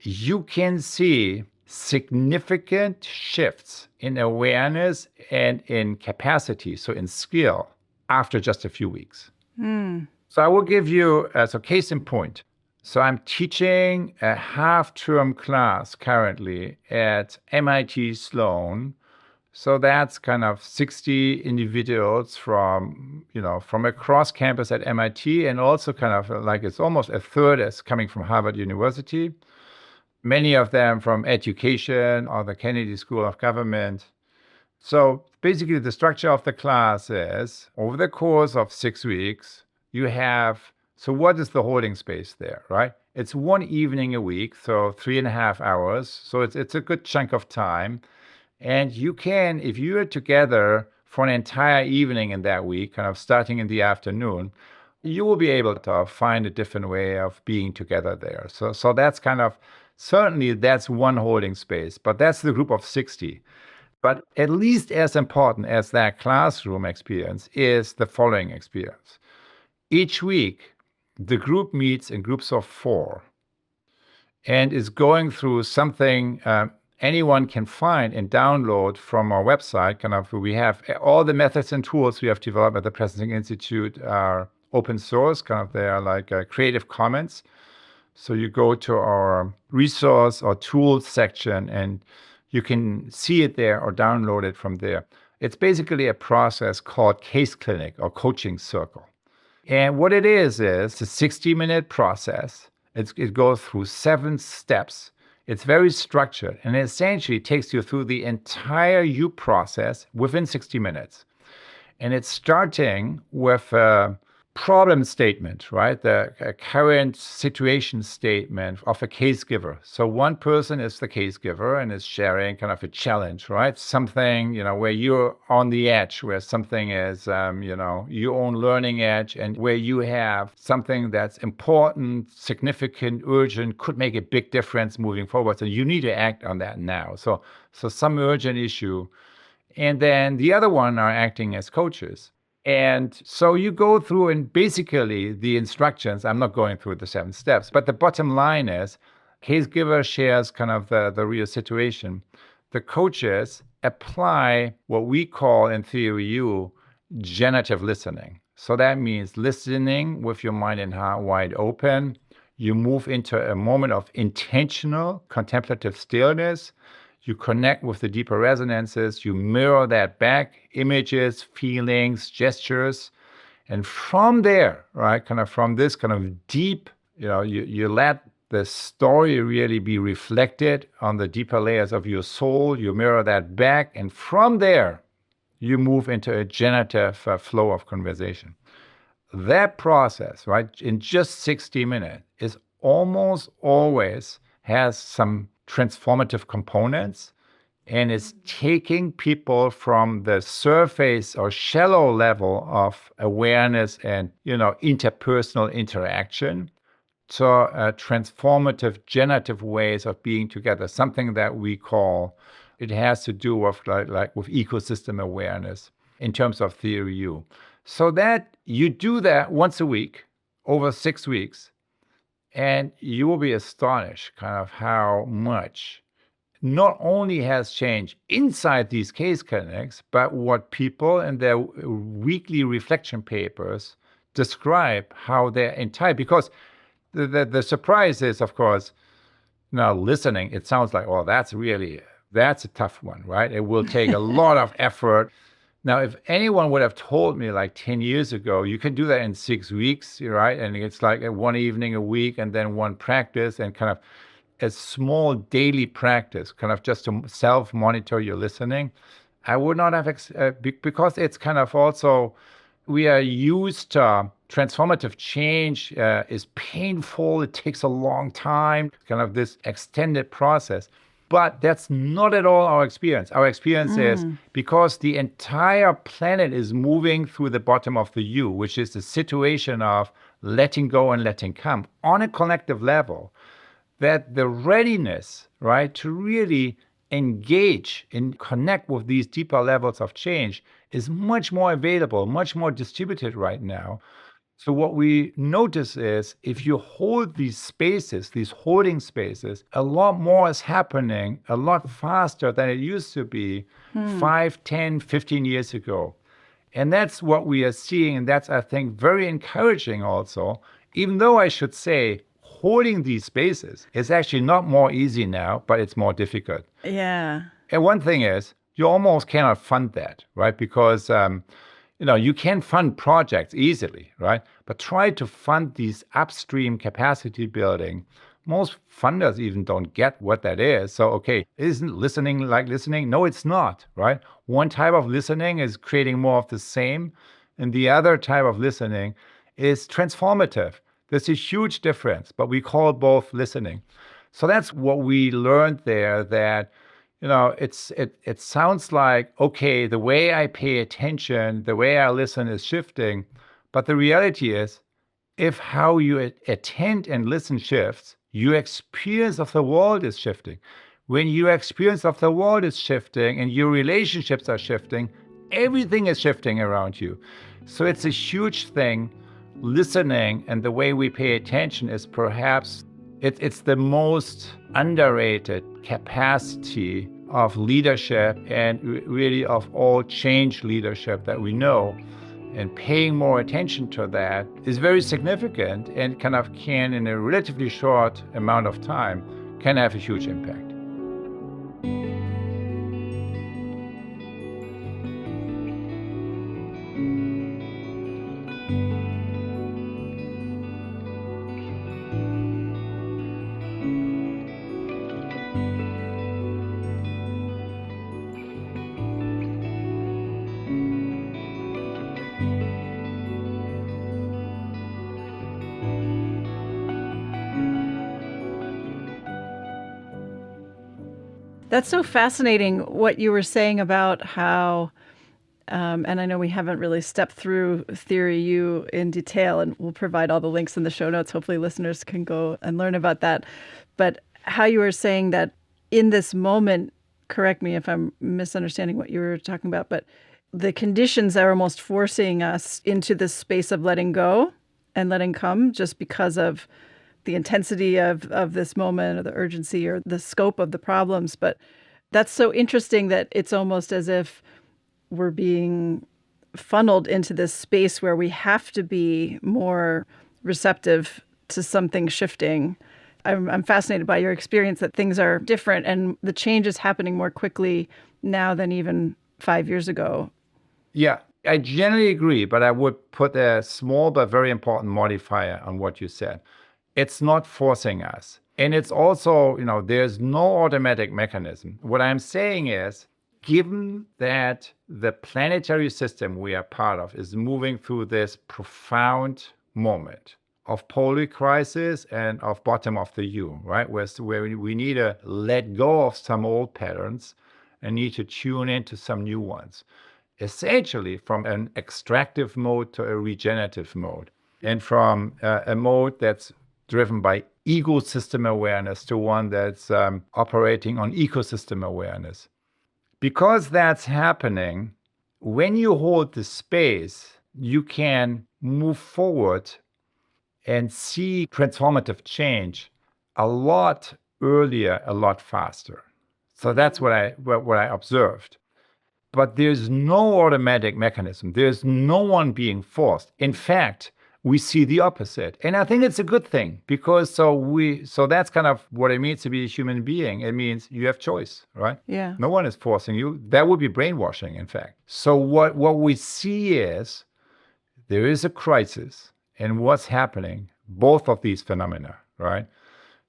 you can see significant shifts in awareness and in capacity, so in skill, after just a few weeks. So I will give you as a case in point. So I'm teaching a half-term class currently at MIT Sloan. So that's kind of 60 individuals from across campus at MIT, and also kind of it's almost a third is coming from Harvard University. Many of them from education or the Kennedy School of Government. So basically the structure of the class is, over the course of 6 weeks, so what is the holding space there, right? It's one evening a week, so 3.5 hours. So it's a good chunk of time. And you can, if you are together for an entire evening in that week, kind of starting in the afternoon, you will be able to find a different way of being together there. So that's kind of, certainly that's one holding space, but that's the group of 60. But at least as important as that classroom experience is the following experience. Each week, the group meets in groups of 4 and is going through something anyone can find and download from our website. We have all the methods and tools we have developed at the Presencing Institute are open source. They are like Creative Commons. So you go to our resource or tools section and you can see it there or download it from there. It's basically a process called Case Clinic or Coaching Circle. And what it is a 60-minute process. It goes through 7 steps. It's very structured and it essentially takes you through the entire you process within 60 minutes. And it's starting with a problem statement, right? The current situation statement of a case giver. So one person is the case giver and is sharing kind of a challenge, right? Something, where you're on the edge, where something is, your own learning edge, and where you have something that's important, significant, urgent, could make a big difference moving forward. So you need to act on that now. So some urgent issue. And then the other one are acting as coaches. And so you go through and basically the instructions, I'm not going through the 7 steps, but the bottom line is case giver shares kind of the real situation. The coaches apply what we call in theory generative listening. So that means listening with your mind and heart wide open. You move into a moment of intentional contemplative stillness. You connect with the deeper resonances, you mirror that back, images, feelings, gestures. And from there, right, from this deep, you let the story really be reflected on the deeper layers of your soul. You mirror that back. And from there, you move into a generative flow of conversation. That process, right, in just 60 minutes is almost always has some transformative components and is taking people from the surface or shallow level of awareness and interpersonal interaction to transformative generative ways of being together, something that we call, it has to do with like with ecosystem awareness in terms of theory. So that you do that once a week over 6 weeks. And you will be astonished how much not only has changed inside these case clinics, but what people in their weekly reflection papers describe how their entire, because the surprise is, of course, now listening, it sounds like, oh, that's a tough one, right? It will take a lot of effort. Now, if anyone would have told me like 10 years ago, you can do that in 6 weeks, right? And it's like one evening a week and then one practice and kind of a small daily practice, just to self-monitor your listening, I would not have, because it's also, we are used to transformative change is painful. It takes a long time, this extended process. But that's not at all our experience. Our experience is because the entire planet is moving through the bottom of the U, which is the situation of letting go and letting come on a collective level, that the readiness, right, to really engage and connect with these deeper levels of change is much more available, much more distributed right now. So what we notice is if you hold these spaces, these holding spaces, a lot more is happening a lot faster than it used to be 5, 10, 15 years ago. And that's what we are seeing. And that's, I think, very encouraging also, even though I should say holding these spaces is actually not more easy now, but it's more difficult. Yeah. And one thing is you almost cannot fund that, right? Because you can fund projects easily, right? But try to fund these upstream capacity building. Most funders even don't get what that is. So, okay, isn't listening like listening? No, it's not, right? One type of listening is creating more of the same. And the other type of listening is transformative. There's a huge difference, but we call both listening. So that's what we learned there, that it sounds like, okay, the way I pay attention, the way I listen is shifting. But the reality is, if how you attend and listen shifts, your experience of the world is shifting. When your experience of the world is shifting and your relationships are shifting, everything is shifting around you. So it's a huge thing listening and the way we pay attention is perhaps it's the most underrated capacity of leadership and really of all change leadership that we know. And paying more attention to that is very significant and kind of can, in a relatively short amount of time, can have a huge impact. That's so fascinating what you were saying about how, and I know we haven't really stepped through Theory U in detail, and we'll provide all the links in the show notes. Hopefully listeners can go and learn about that. But how you were saying that in this moment, correct me if I'm misunderstanding what you were talking about, but the conditions are almost forcing us into this space of letting go and letting come just because of the intensity of this moment or the urgency or the scope of the problems. But that's so interesting that it's almost as if we're being funneled into this space where we have to be more receptive to something shifting. I'm fascinated by your experience that things are different and the change is happening more quickly now than even 5 years ago. Yeah, I generally agree, but I would put a small but very important modifier on what you said. It's not forcing us. And it's also, there's no automatic mechanism. What I'm saying is, given that the planetary system we are part of is moving through this profound moment of polar crisis and of bottom of the U, right? Where we need to let go of some old patterns and need to tune into some new ones. Essentially from an extractive mode to a regenerative mode. And from a mode that's driven by ecosystem awareness to one that's operating on ecosystem awareness. Because that's happening, when you hold the space, you can move forward and see transformative change a lot earlier, a lot faster. So that's what I observed. But there's no automatic mechanism. There's no one being forced. In fact, we see the opposite. And I think it's a good thing because so that's kind of what it means to be a human being. It means you have choice, right? Yeah. No one is forcing you. That would be brainwashing, in fact. So what we see is there is a crisis in what's happening, both of these phenomena, right?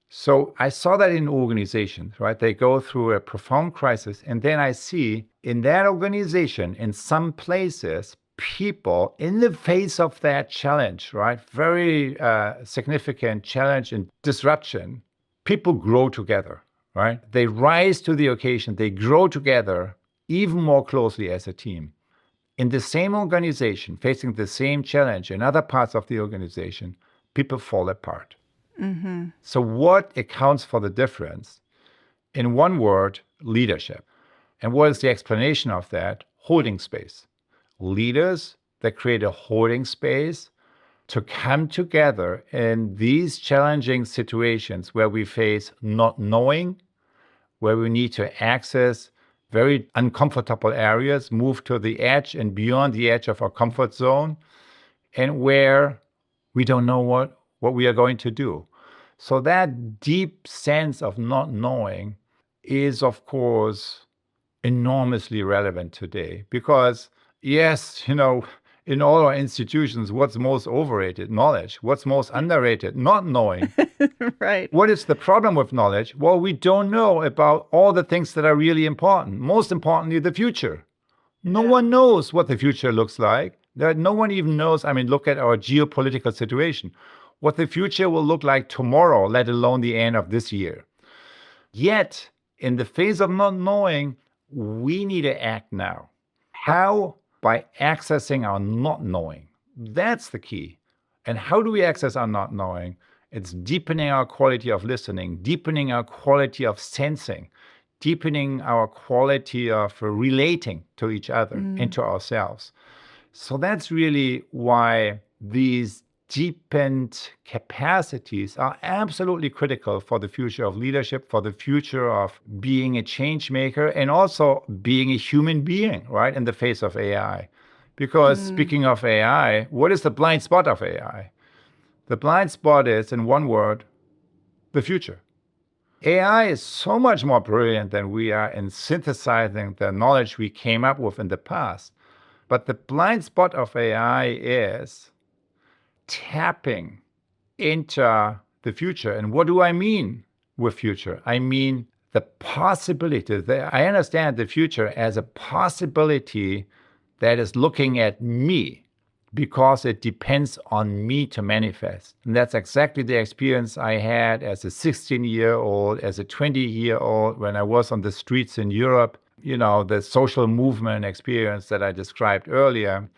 So I saw that in organizations, right? They go through a profound crisis. And then I see in that organization, in some places, people in the face of that challenge, right? Very significant challenge and disruption, people grow together, right? They rise to the occasion. They grow together even more closely as a team. In the same organization, facing the same challenge in other parts of the organization, people fall apart. Mm-hmm. So what accounts for the difference? In one word, leadership. And what is the explanation of that? Holding space. Leaders that create a holding space to come together in these challenging situations where we face not knowing, where we need to access very uncomfortable areas, move to the edge and beyond the edge of our comfort zone, and where we don't know what we are going to do. So that deep sense of not knowing is, of course, enormously relevant today because yes, in all our institutions, what's most overrated? Knowledge. What's most underrated? Not knowing. Right. What is the problem with knowledge? Well, we don't know about all the things that are really important. Most importantly, the future. No one knows what the future looks like. No one even knows. I mean, look at our geopolitical situation. What the future will look like tomorrow, let alone the end of this year. Yet, in the face of not knowing, we need to act now. How? By accessing our not knowing. That's the key. And how do we access our not knowing? It's deepening our quality of listening, deepening our quality of sensing, deepening our quality of relating to each other and to ourselves. So that's really why these deepened capacities are absolutely critical for the future of leadership, for the future of being a change maker, and also being a human being, right, in the face of AI. Because speaking of AI, what is the blind spot of AI? The blind spot is, in one word, the future. AI is so much more brilliant than we are in synthesizing the knowledge we came up with in the past. But the blind spot of AI is tapping into the future. And what do I mean with future? I mean the possibility. I understand the future as a possibility that is looking at me, because it depends on me to manifest. And that's exactly the experience I had as a 16-year-old, as a 20-year-old, when I was on the streets in Europe, the social movement experience that I described earlier.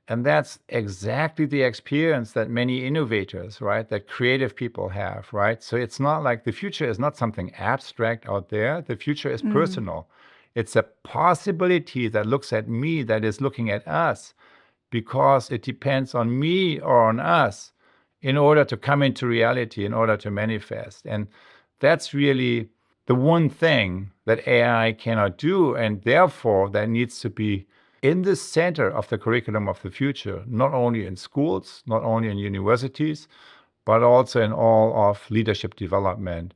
And that's exactly the experience that many innovators, right, that creative people have, right? So it's not like the future is not something abstract out there. The future is personal. It's a possibility that looks at me, that is looking at us, because it depends on me or on us in order to come into reality, in order to manifest. And that's really the one thing that AI cannot do, and therefore that needs to be in the center of the curriculum of the future, not only in schools, not only in universities, but also in all of leadership development.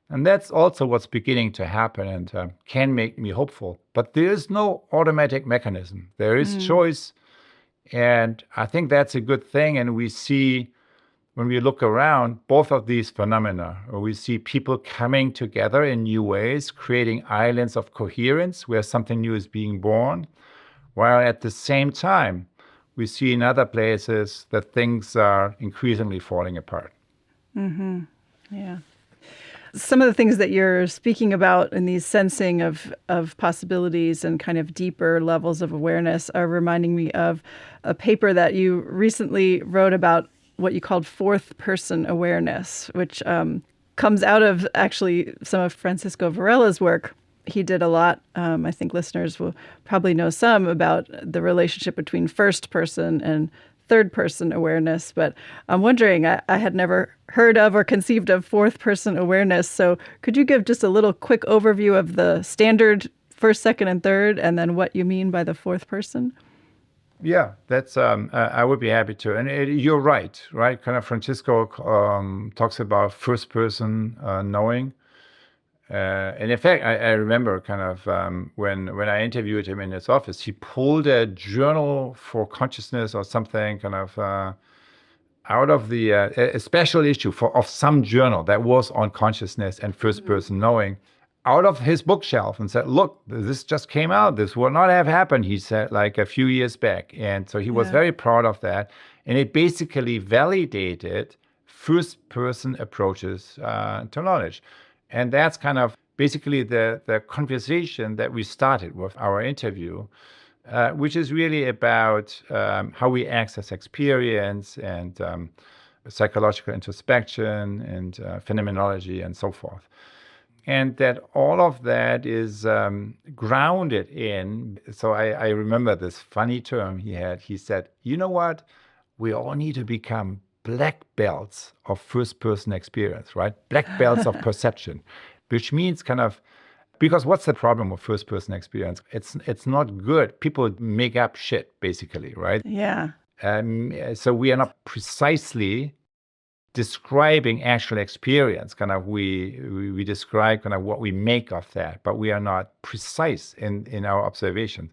And that's also what's beginning to happen and can make me hopeful. But there is no automatic mechanism. There is choice. And I think that's a good thing. And we see, when we look around, both of these phenomena, or we see people coming together in new ways, creating islands of coherence where something new is being born, while at the same time, we see in other places that things are increasingly falling apart. Yeah. Some of the things that you're speaking about in these sensing of possibilities and kind of deeper levels of awareness are reminding me of a paper that you recently wrote about what you called fourth person awareness, which comes out of actually some of Francisco Varela's work. He did a lot. I think listeners will probably know some about the relationship between first person and third person awareness. But I'm wondering, I had never heard of or conceived of fourth person awareness. So could you give just a little quick overview of the standard first, second, and third, and then what you mean by the fourth person? Yeah, that's I would be happy to. And you're right? Kind of Francisco talks about first person knowing. And in fact, I remember kind of when I interviewed him in his office, he pulled a journal for consciousness or something kind of out of a special issue of some journal that was on consciousness and first person knowing, out of his bookshelf, and said, look, this just came out. This would not have happened, he said, like a few years back. And so he was very proud of that. And it basically validated first person approaches to knowledge. And that's kind of basically the conversation that we started with our interview, which is really about how we access experience and psychological introspection and phenomenology and so forth. And that all of that is grounded in, so I remember this funny term he had. He said, you know what? We all need to become black belts of first-person experience, right? Black belts of perception, which means kind of, because what's the problem with first-person experience? It's not good. People make up shit, basically, right? Yeah. So we are not precisely describing actual experience. Kind of we describe kind of what we make of that, but we are not precise in our observations.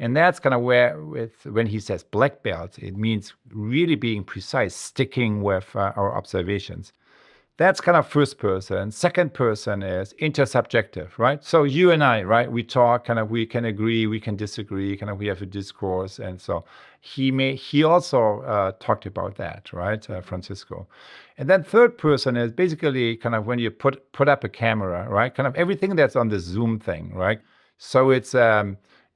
And that's kind of where, when he says black belt, it means really being precise, sticking with our observations. That's kind of first person. Second person is intersubjective, right? So you and I, right? We talk, kind of, we can agree, we can disagree, kind of, we have a discourse, and so he also talked about that, right, Francisco. And then third person is basically kind of when you put up a camera, right? Kind of everything that's on the Zoom thing, right? So it's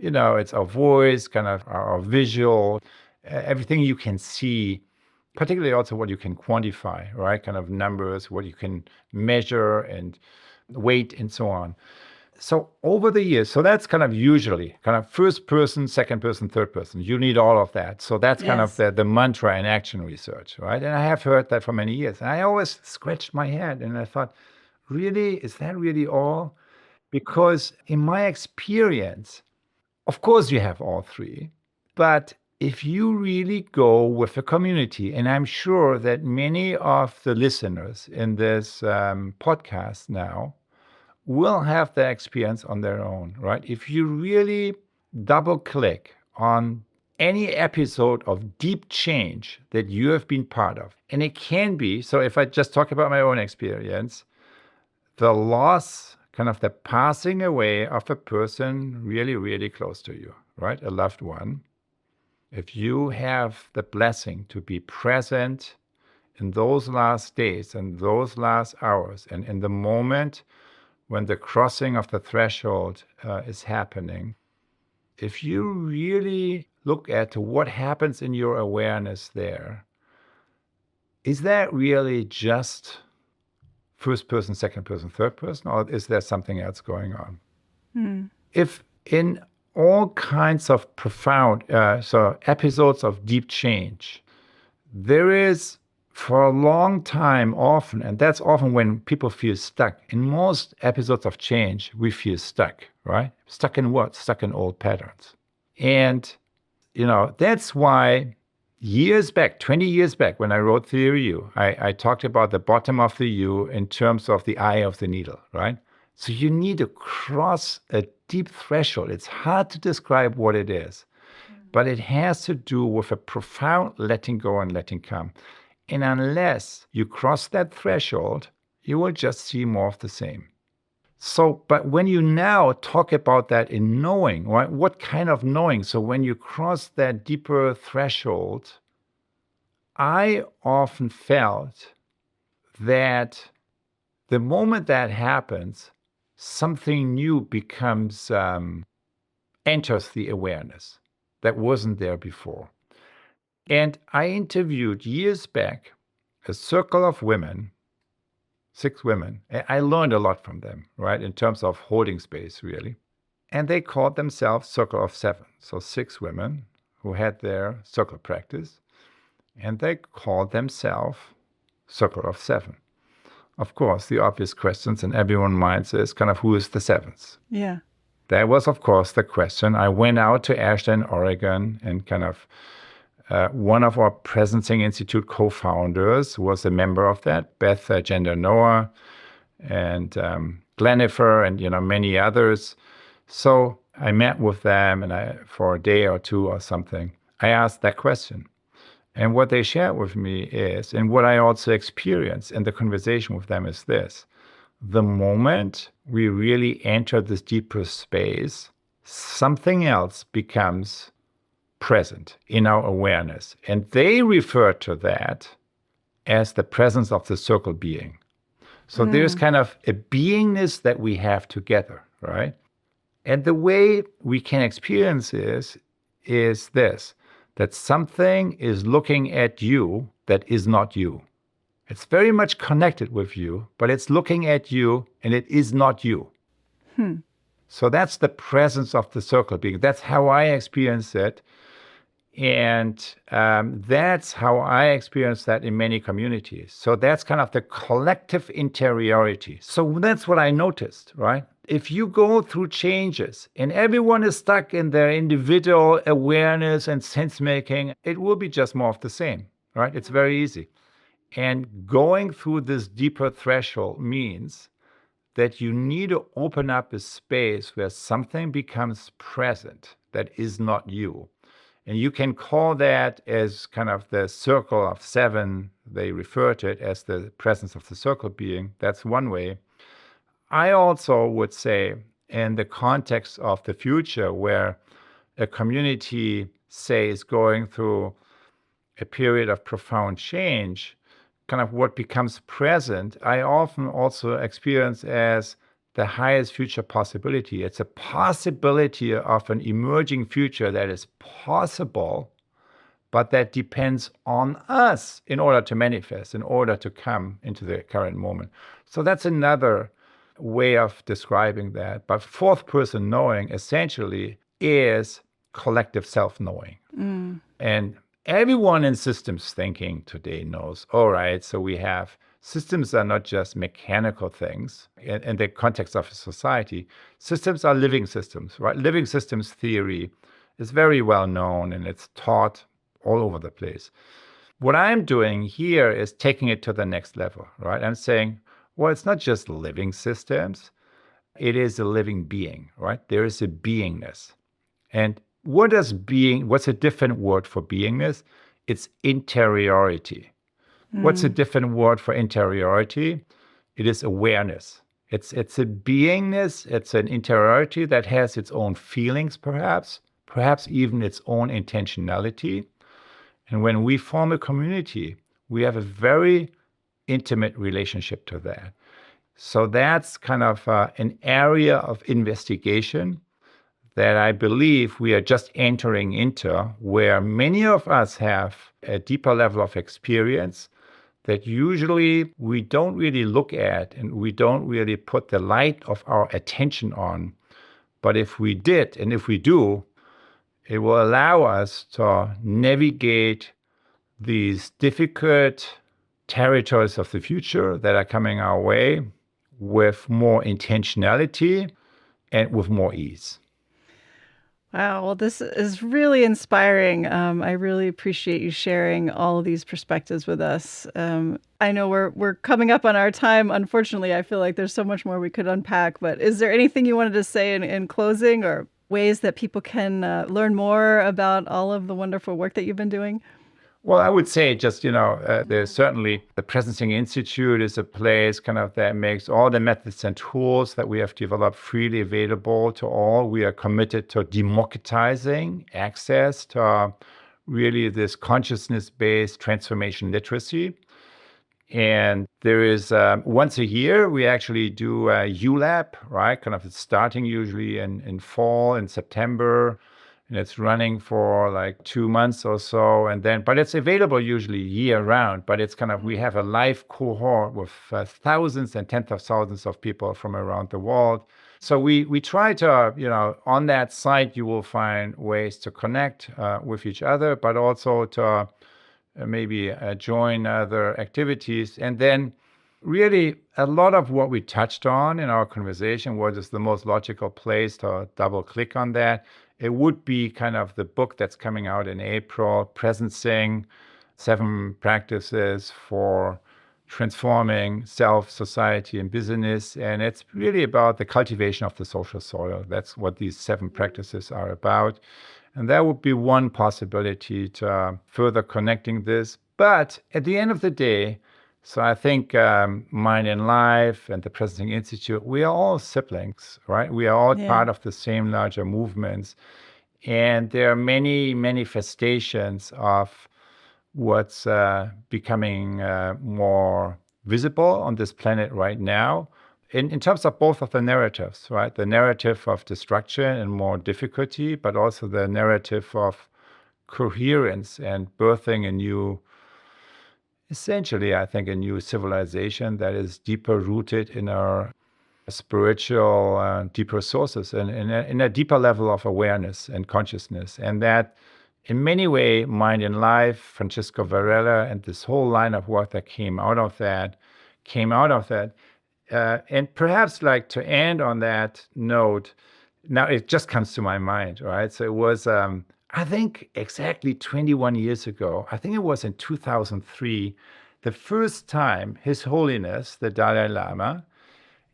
it's our voice, kind of our visual, everything you can see, particularly also what you can quantify, right? Kind of numbers, what you can measure and weight and so on. So over the years, so that's kind of usually kind of first person, second person, third person. You need all of that. So that's kind of Yes. the mantra in action research, right? And I have heard that for many years. And I always scratched my head and I thought, really, is that really all? Because in my experience, of course you have all three, but if you really go with a community, and I'm sure that many of the listeners in this podcast now will have that experience on their own, right? If you really double click on any episode of deep change that you have been part of, and it can be, so if I just talk about my own experience, the loss, kind of the passing away of a person really, really close to you, right? A loved one. If you have the blessing to be present in those last days and those last hours and in the moment when the crossing of the threshold is happening, if you really look at what happens in your awareness there, is that really just first person, second person, third person, or is there something else going on? If in all kinds of profound episodes of deep change, there is for a long time often, and that's often when people feel stuck. In most episodes of change, we feel stuck, right? Stuck in what? Stuck in old patterns. And, that's why years back, 20 years back, when I wrote Theory U, I talked about the bottom of the U in terms of the eye of the needle, right? So you need to cross a deep threshold. It's hard to describe what it is, but it has to do with a profound letting go and letting come. And unless you cross that threshold, you will just see more of the same. So, but when you now talk about that in knowing, right, what kind of knowing? So when you cross that deeper threshold, I often felt that the moment that happens, something new becomes, enters the awareness that wasn't there before. And I interviewed years back a circle of women, 6 women. I learned a lot from them, right, in terms of holding space, really. And they called themselves Circle of 7. So 6 women who had their circle practice, and they called themselves Circle of 7. Of course, the obvious questions in everyone's minds is kind of who is the 7th? Yeah. That was, of course, the question. I went out to Ashland, Oregon, and kind of one of our Presencing Institute co-founders was a member of that, Beth Gender Noah, and Glenifer, and many others. So I met with them, and for a day or two or something, I asked that question. And what they shared with me is, and what I also experienced in the conversation with them is this: the moment we really enter this deeper space, something else becomes present in our awareness. And they refer to that as the presence of the circle being. So there's kind of a beingness that we have together, right? And the way we can experience this is this, that something is looking at you that is not you. It's very much connected with you, but it's looking at you and it is not you. So that's the presence of the circle being. That's how I experience it. And that's how I experience that in many communities. So that's kind of the collective interiority. So that's what I noticed, right? If you go through changes and everyone is stuck in their individual awareness and sense making, it will be just more of the same, right? It's very easy. And going through this deeper threshold means that you need to open up a space where something becomes present that is not you. And you can call that as kind of the circle of 7. They refer to it as the presence of the circle being. That's one way. I also would say, in the context of the future, where a community, say, is going through a period of profound change, kind of what becomes present, I often also experience as the highest future possibility. It's a possibility of an emerging future that is possible, but that depends on us in order to manifest, in order to come into the current moment. So that's another way of describing that. But fourth person knowing essentially is collective self-knowing. And everyone in systems thinking today knows, all right, so we have systems are not just mechanical things in the context of a society. Systems are living systems, right? Living systems theory is very well known and it's taught all over the place. What I'm doing here is taking it to the next level, right? I'm saying, well, it's not just living systems. It is a living being, right? There is a beingness. And what's a different word for beingness? It's interiority. What's a different word for interiority? It is awareness. It's a beingness, it's an interiority that has its own feelings, perhaps even its own intentionality. And when we form a community, we have a very intimate relationship to that. So that's kind of an area of investigation that I believe we are just entering into, where many of us have a deeper level of experience that usually we don't really look at and we don't really put the light of our attention on. But if we did, and if we do, it will allow us to navigate these difficult territories of the future that are coming our way with more intentionality and with more ease. Wow. Well, this is really inspiring. I really appreciate you sharing all of these perspectives with us. I know we're coming up on our time. Unfortunately, I feel like there's so much more we could unpack. But is there anything you wanted to say in closing, or ways that people can learn more about all of the wonderful work that you've been doing? Well, I would say just, there's certainly the Presencing Institute is a place kind of that makes all the methods and tools that we have developed freely available to all. We are committed to democratizing access to really this consciousness-based transformation literacy. And there is once a year, we actually do a ULAB, right? Kind of starting usually in fall, in September. And it's running for like 2 months or so. But it's available usually year round. But it's kind of, we have a live cohort with thousands and tens of thousands of people from around the world. So we try to, on that site, you will find ways to connect with each other, but also to maybe join other activities. And then really a lot of what we touched on in our conversation, what is the most logical place to double click on that? It would be kind of the book that's coming out in April, Presencing, 7 Practices for Transforming Self, Society, and Business. And it's really about the cultivation of the social soil. That's what these 7 practices are about. And that would be one possibility to further connecting this. But at the end of the day, so I think Mind and Life and the Presencing Institute, we are all siblings, right? We are all part of the same larger movements. And there are many manifestations of what's becoming more visible on this planet right now in terms of both of the narratives, right? The narrative of destruction and more difficulty, but also the narrative of coherence and birthing a new, essentially, I think, a new civilization that is deeper rooted in our spiritual, deeper sources and in a deeper level of awareness and consciousness. And that, in many ways, Mind and Life, Francisco Varela, and this whole line of work that came out of that. And perhaps like to end on that note, now it just comes to my mind, right? So it was, I think exactly 21 years ago, I think it was in 2003, the first time His Holiness, the Dalai Lama,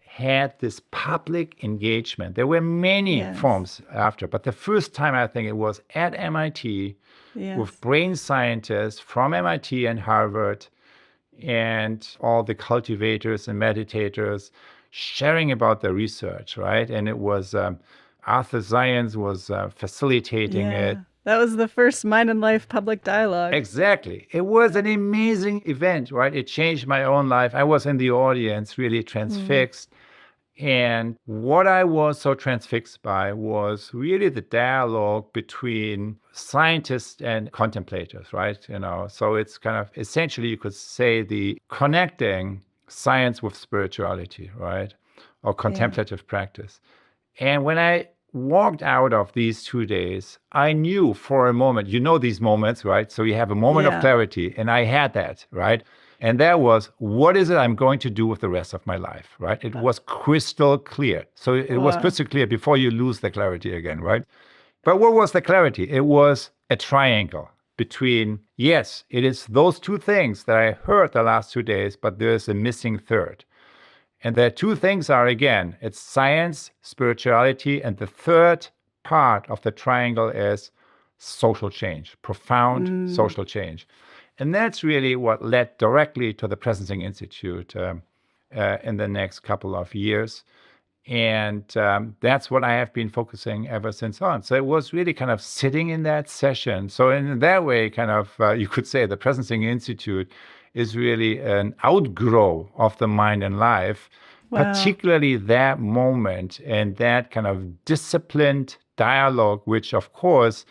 had this public engagement. There were many forms after, but the first time I think it was at MIT with brain scientists from MIT and Harvard and all the cultivators and meditators sharing about their research, right? And it was Arthur Zions was facilitating it. That was the first Mind and Life public dialogue. Exactly. It was an amazing event, right? It changed my own life. I was in the audience, really transfixed. And what I was so transfixed by was really the dialogue between scientists and contemplators, right? So it's kind of essentially, you could say, the connecting science with spirituality, right? or contemplative practice. And when I walked out of these 2 days, I knew for a moment, these moments, right? So you have a moment of clarity, and I had that, right? And that was, what is it I'm going to do with the rest of my life, right? It was crystal clear. So it was crystal clear before you lose the clarity again, right? But what was the clarity? It was a triangle between, yes, it is those two things that I heard the last 2 days, but there's a missing third. And the two things are, again, it's science, spirituality, and the third part of the triangle is social change, profound social change. And that's really what led directly to the Presencing Institute in the next couple of years. And that's what I have been focusing ever since on. So it was really kind of sitting in that session. So in that way, kind of, you could say the Presencing Institute is really an outgrow of the Mind and Life, particularly that moment and that kind of disciplined dialogue, which of course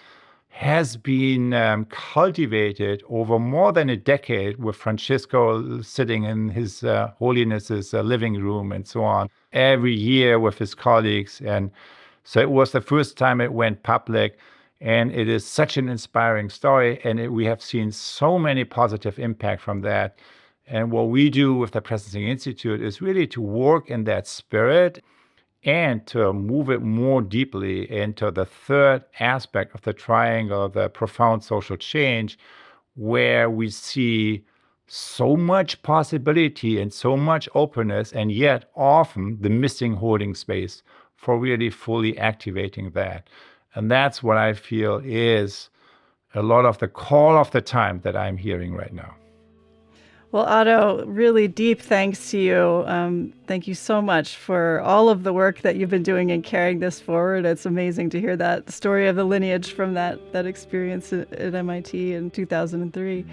has been cultivated over more than a decade with Francisco sitting in his Holiness's living room and so on, every year with his colleagues. And so it was the first time it went public. And it is such an inspiring story. And we have seen so many positive impact from that. And what we do with the Presencing Institute is really to work in that spirit and to move it more deeply into the third aspect of the triangle, the profound social change, where we see so much possibility and so much openness, and yet often the missing holding space for really fully activating that. And that's what I feel is a lot of the call of the time that I'm hearing right now. Well, Otto, really deep thanks to you. Thank you so much for all of the work that you've been doing in carrying this forward. It's amazing to hear that story of the lineage from that experience at MIT in 2003.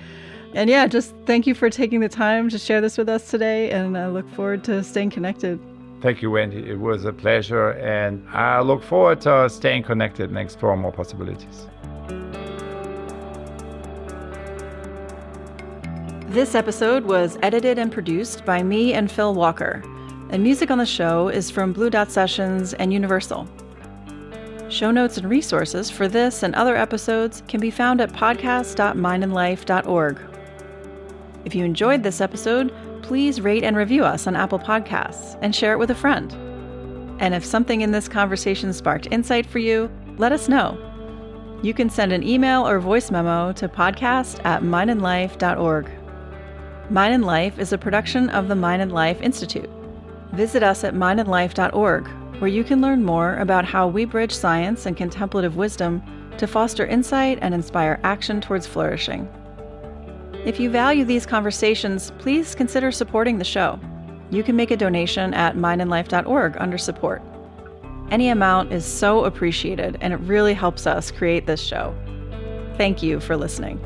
And yeah, just thank you for taking the time to share this with us today. And I look forward to staying connected. Thank you, Wendy. It was a pleasure. And I look forward to staying connected and exploring more possibilities. This episode was edited and produced by me and Phil Walker, and music on the show is from Blue Dot Sessions and Universal. Show notes and resources for this and other episodes can be found at podcast.mindandlife.org. If you enjoyed this episode, please rate and review us on Apple Podcasts and share it with a friend. And if something in this conversation sparked insight for you, let us know. You can send an email or voice memo to podcast@mindandlife.org. Mind and Life is a production of the Mind and Life Institute. Visit us at mindandlife.org, where you can learn more about how we bridge science and contemplative wisdom to foster insight and inspire action towards flourishing. If you value these conversations, please consider supporting the show. You can make a donation at mindandlife.org under support. Any amount is so appreciated, and it really helps us create this show. Thank you for listening.